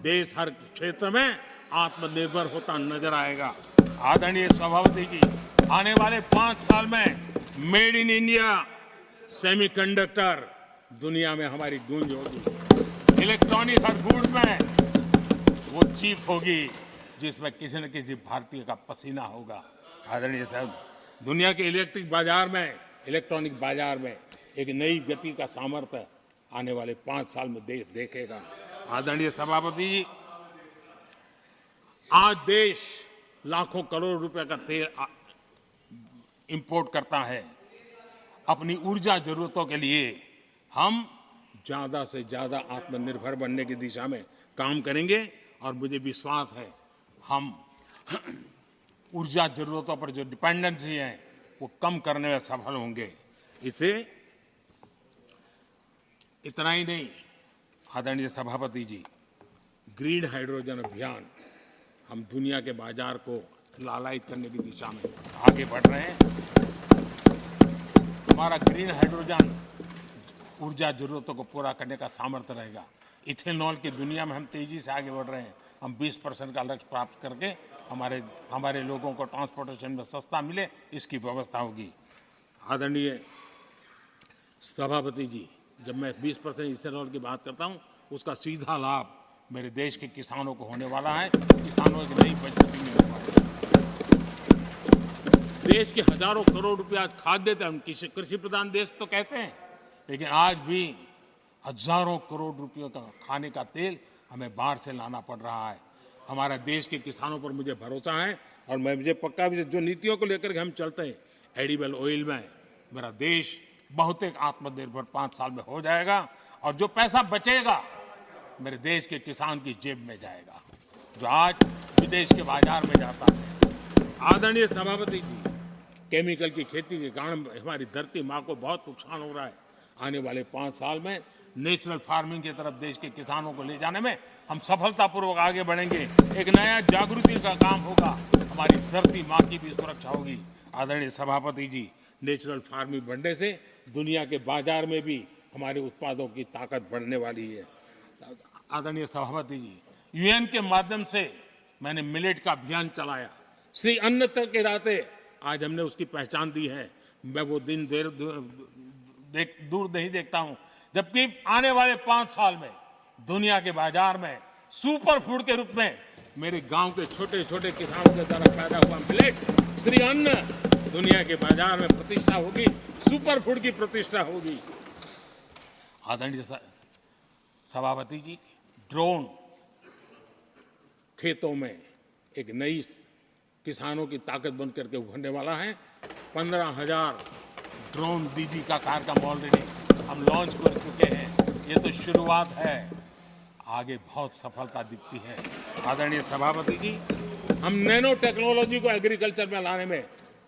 देश हर क्षेत्र में आत्मनिर्भर होता नजर आएगा। आदरणीय सभापति जी, आने वाले 5 साल में मेड इन इंडिया सेमीकंडक्टर दुनिया में हमारी गूंज होगी। इलेक्ट्रॉनिक हर गुड्स में वो चीप होगी जिसमें किसी न किसी भारतीय का पसीना होगा। आदरणीय साहब, दुनिया के इलेक्ट्रॉनिक बाजार में एक नई गति का सामर्थ्य आने वाले 5 साल में देश देखेगा। आदरणीय सभापति जी, आज देश लाखों करोड़ रुपए का तेल इंपोर्ट करता है। अपनी ऊर्जा जरूरतों के लिए हम ज्यादा से ज्यादा आत्मनिर्भर बनने की दिशा में काम करेंगे और मुझे विश्वास है हम ऊर्जा जरूरतों पर जो डिपेंडेंसी है वो कम करने में सफल होंगे। इसे इतना ही नहीं, आदरणीय सभापति जी, ग्रीन हाइड्रोजन अभियान हम दुनिया के बाजार को लालायित करने की दिशा में आगे बढ़ रहे हैं। हमारा ग्रीन हाइड्रोजन ऊर्जा जरूरतों को पूरा करने का सामर्थ्य रहेगा। इथेनॉल की दुनिया में हम तेजी से आगे बढ़ रहे हैं। हम 20% का लक्ष्य प्राप्त करके हमारे लोगों को ट्रांसपोर्टेशन में सस्ता मिले, इसकी व्यवस्था होगी। आदरणीय सभापति जी, जब मैं 20% इथेनॉल की बात करता हूँ, उसका सीधा लाभ मेरे देश के किसानों को होने वाला है। किसानों की नई बचत मिलने वाली है। देश के हजारों करोड़ रुपए आज खाद्य देते हैं। हम कृषि प्रधान देश तो कहते हैं, लेकिन आज भी हजारों करोड़ रुपयों का खाने का तेल हमें बाहर से लाना पड़ रहा है। हमारे देश के किसानों पर मुझे भरोसा है और मुझे पक्का भी जो नीतियों को लेकर के हम चलते हैं, एडिबल ऑयल में मेरा देश बहुत एक आत्मनिर्भर 5 साल में हो जाएगा और जो पैसा बचेगा मेरे देश के किसान की जेब में जाएगा, जो आज विदेश के बाजार में जाता है। आदरणीय सभापति जी, केमिकल की खेती के कारण हमारी धरती माँ को बहुत नुकसान हो रहा है। आने वाले 5 साल में नेचुरल फार्मिंग की तरफ देश के किसानों को ले जाने में हम सफलतापूर्वक आगे बढ़ेंगे। एक नया जागृति का काम होगा, हमारी धरती माँ की भी सुरक्षा होगी। आदरणीय सभापति जी, नेचुरल फार्मिंग बढ़ने से दुनिया के बाजार में भी हमारे उत्पादों की ताकत बढ़ने वाली है। आदरणीय सभापति जी, यूएन के माध्यम से मैंने मिलेट का अभियान चलाया। श्री अन्न तक के राते आज हमने उसकी पहचान दी है। मैं वो दिन दूर नहीं देखता हूं जबकि आने वाले 5 साल में दुनिया के बाजार में सुपर फूड के रूप में मेरे गांव के छोटे छोटे किसानों के द्वारा पैदा हुआ मिलेट श्री अन्न दुनिया के बाजार में प्रतिष्ठा होगी, सुपर फूड की प्रतिष्ठा होगी। आदरणीय सभापति जी, ड्रोन खेतों में एक नई किसानों की ताकत बन करके उभरने वाला है। 15,000 ड्रोन दीदी का कार्यक्रम ऑलरेडी हम लॉन्च कर चुके हैं। ये तो शुरुआत है, आगे बहुत सफलता दिखती है। आदरणीय सभापति जी, हम नैनो टेक्नोलॉजी को एग्रीकल्चर में लाने में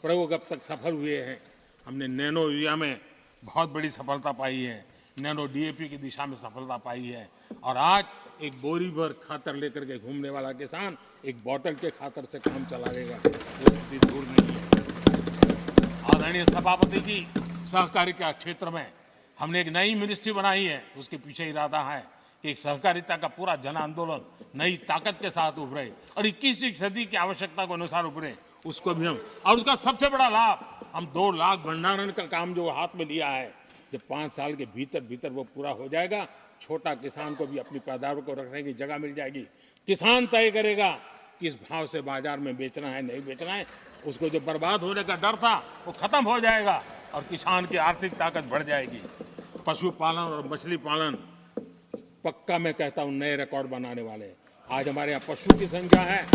प्रयोग अब तक सफल हुए हैं। हमने नैनो यूरिया में बहुत बड़ी सफलता पाई है, नैनो डीएपी की दिशा में सफलता पाई है और आज एक बोरी भर खातर लेकर के घूमने वाला किसान एक बोतल के खातर से काम चला लेगा, वो स्थिति दूर नहीं है। आदरणीय सभापति जी, सहकारिता क्षेत्र में हमने एक नई मिनिस्ट्री बनाई है। उसके पीछे इरादा है कि एक सहकारिता का पूरा जन आंदोलन नई ताकत के साथ उभरे और 21वीं सदी की आवश्यकता के अनुसार उभरे, उसको भी हम, और उसका सबसे बड़ा लाभ हम 2 लाख भंडारण का काम जो हाथ में लिया है, जब 5 साल के भीतर वो पूरा हो जाएगा, छोटा किसान को भी अपनी पैदावार को रखने की जगह मिल जाएगी। किसान तय करेगा किस भाव से बाजार में बेचना है, नहीं बेचना है। उसको जो बर्बाद होने का डर था वो खत्म हो जाएगा और किसान की आर्थिक ताकत बढ़ जाएगी। पशुपालन और मछली पालन पक्का मैं कहता हूँ नए रिकॉर्ड बनाने वाले। आज हमारे यहाँ पशु की संख्या है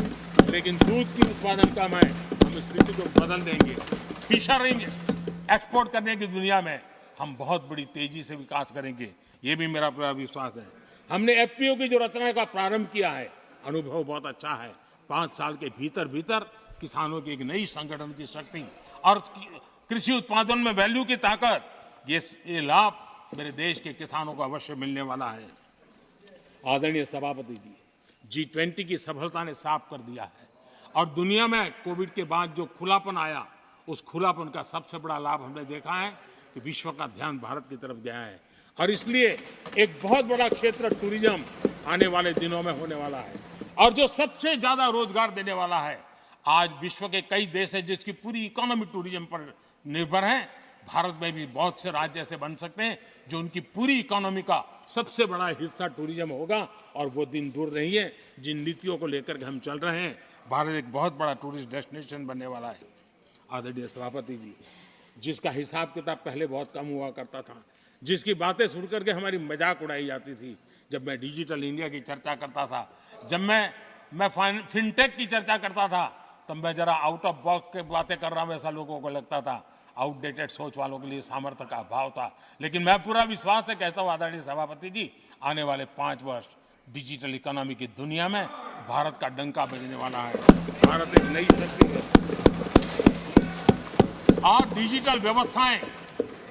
लेकिन दूध की उत्पादन कम है। हम इस स्थिति को बदल देंगे। फिशरिंग एक्सपोर्ट करने की दुनिया में हम बहुत बड़ी तेजी से विकास करेंगे, ये भी मेरा पूरा विश्वास है। हमने एफपीओ की जो रचना का प्रारंभ किया है, अनुभव बहुत अच्छा है। 5 साल के भीतर किसानों की एक नई संगठन की शक्ति और कृषि उत्पादन में वैल्यू की ताकत, ये लाभ मेरे देश के किसानों को अवश्य मिलने वाला है। आदरणीय सभापति जी, G20 की सफलता ने साफ कर दिया है और दुनिया में कोविड के बाद जो खुलापन आया, उस खुलापन का सबसे बड़ा लाभ हमने देखा है कि विश्व का ध्यान भारत की तरफ गया है और इसलिए एक बहुत बड़ा क्षेत्र टूरिज्म आने वाले दिनों में होने वाला है और जो सबसे ज्यादा रोजगार देने वाला है। आज विश्व के कई देश हैं जिसकी पूरी इकोनॉमी टूरिज्म पर निर्भर है। भारत में भी बहुत से राज्य ऐसे बन सकते हैं जो उनकी पूरी इकोनॉमी का सबसे बड़ा हिस्सा टूरिज्म होगा और वो दिन दूर नहीं है। जिन नीतियों को लेकर के हम चल रहे हैं, भारत एक बहुत बड़ा टूरिस्ट डेस्टिनेशन बनने वाला है। आदरणीय सभापति जी, जिसका हिसाब किताब पहले बहुत कम हुआ करता था, जिसकी बातें सुन करके हमारी मजाक उड़ाई जाती थी, जब मैं डिजिटल इंडिया की चर्चा करता था, जब मैं फिनटेक की चर्चा करता था, तब मैं जरा आउट ऑफ बॉक्स की बातें कर रहा हूं, ऐसा लोगों को लगता था। आउटडेटेड सोच वालों के लिए सामर्थ्य का अभाव था। लेकिन मैं पूरा विश्वास से कहता हूं आदरणीय सभापति जी, आने वाले 5 वर्ष डिजिटल इकोनॉमी की दुनिया में भारत का डंका बजने वाला है। भारत एक नई शक्ति है और डिजिटल व्यवस्थाएं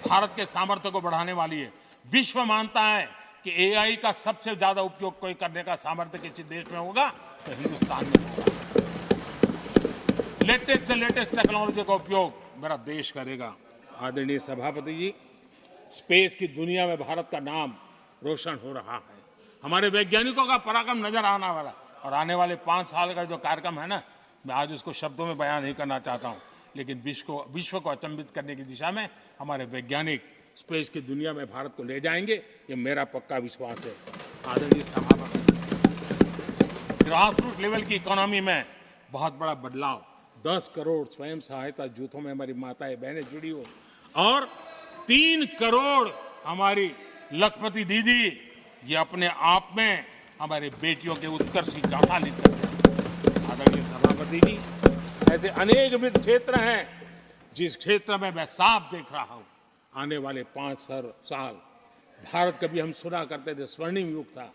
भारत के सामर्थ्य को बढ़ाने वाली है। विश्व मानता है कि एआई का सबसे ज्यादा उपयोग कोई करने का सामर्थ्य किसी देश में होगा तो हिंदुस्तान में होगा। लेटेस्ट से लेटेस्ट टेक्नोलॉजी का उपयोग मेरा देश करेगा। आदरणीय सभापति जी, स्पेस की दुनिया में भारत का नाम रोशन हो रहा है। हमारे वैज्ञानिकों का पराक्रम नजर आने वाला और आने वाले 5 साल का जो कार्यक्रम है ना, मैं आज उसको शब्दों में बयान नहीं करना चाहता हूं, लेकिन विश्व को अचंभित करने की दिशा में हमारे वैज्ञानिक स्पेस की दुनिया में भारत को ले जाएंगे, ये मेरा पक्का विश्वास है। आदरणीय सभापति, ग्रास रूट लेवल की इकोनॉमी में बहुत बड़ा बदलाव, 10 करोड़ स्वयं सहायता जूथों में हमारी माताएं बहनें जुड़ी हो और 3 करोड़ हमारी लखपति दीदी, ये अपने आप में हमारे बेटियों के उत्कर्ष की गाथा लिख करते हैं। आदरणीय सभापति जी, ऐसे अनेक विविध क्षेत्र हैं जिस क्षेत्र में मैं साफ देख रहा हूं आने वाले 5 साल भारत, कभी हम सुना करते थे स्वर्णिम युग था,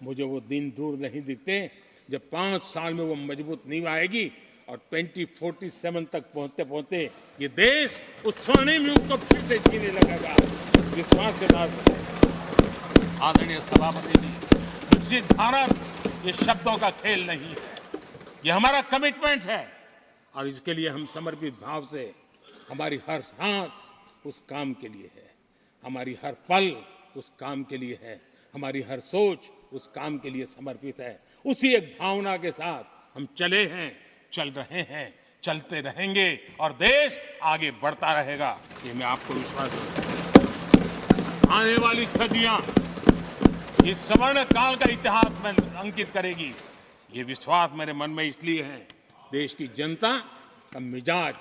मुझे वो दिन दूर नहीं दिखते जब 5 साल में वो मजबूत नींव आएगी और 2047 तक पहुंचते पहुंचते ये देश उस स्वर्णिम युग को फिर से जीने लगेगा। इस विश्वास के साथ आदरणीय सभापति जी, विकसित भारत ये शब्दों का खेल नहीं है, ये हमारा कमिटमेंट है और इसके लिए हम समर्पित भाव से, हमारी हर सांस उस काम के लिए है, हमारी हर पल उस काम के लिए है, हमारी हर सोच उस काम के लिए समर्पित है। उसी एक भावना के साथ हम चले हैं, चल रहे हैं, चलते रहेंगे और देश आगे बढ़ता रहेगा, ये मैं आपको विश्वास दूंगा। आने वाली सदियां इस स्वर्ण काल का इतिहास में अंकित करेगी, ये विश्वास मेरे मन में इसलिए है, देश की जनता का मिजाज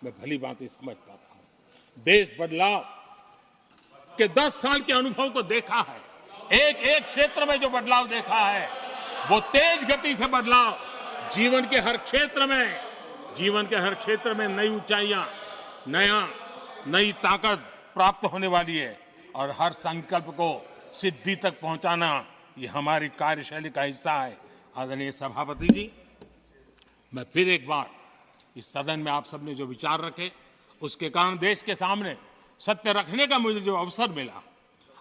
मैं भली भांति समझ पाता हूं। देश बदलाव के 10 साल के अनुभव को देखा है, एक क्षेत्र में जो बदलाव देखा है वो तेज गति से बदलाव जीवन के हर क्षेत्र में नई ऊंचाइयां, नई ताकत प्राप्त होने वाली है और हर संकल्प को सिद्धि तक पहुंचाना ये हमारी कार्यशैली का हिस्सा है। आदरणीय सभापति जी, मैं फिर एक बार इस सदन में आप सबने जो विचार रखे उसके कारण देश के सामने सत्य रखने का मुझे जो अवसर मिला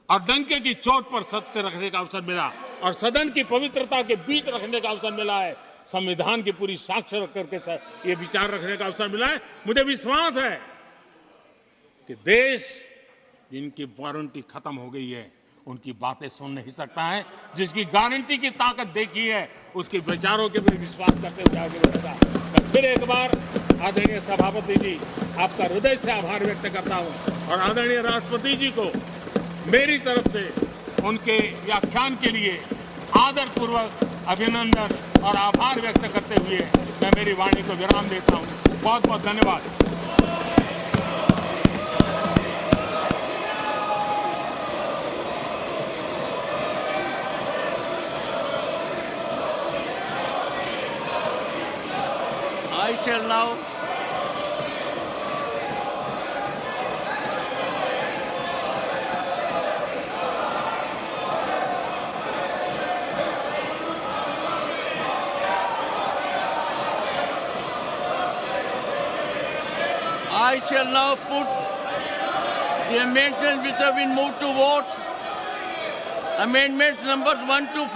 और डंके की चोट पर सत्य रखने का अवसर मिला और सदन की पवित्रता के बीच रखने का अवसर मिला है, संविधान की पूरी साक्ष्य रख करके ये विचार रखने का अवसर मिला है, मुझे विश्वास है कि देश जिनकी वारंटी खत्म हो गई है उनकी बातें सुन नहीं सकता है, जिसकी गारंटी की ताकत देखी है उसके विचारों के भी विश्वास करते हुए आगे बढ़ेगा। मैं फिर एक बार आदरणीय सभापति जी आपका हृदय से आभार व्यक्त करता हूं और आदरणीय राष्ट्रपति जी को मेरी तरफ से उनके व्याख्यान के लिए आदरपूर्वक अभिनंदन और आभार व्यक्त करते हुए मैं मेरी वाणी को विराम देता हूं। बहुत बहुत धन्यवाद। I shall now shall now put the amendments which have been moved to vote. Amendments numbers 1 to 4.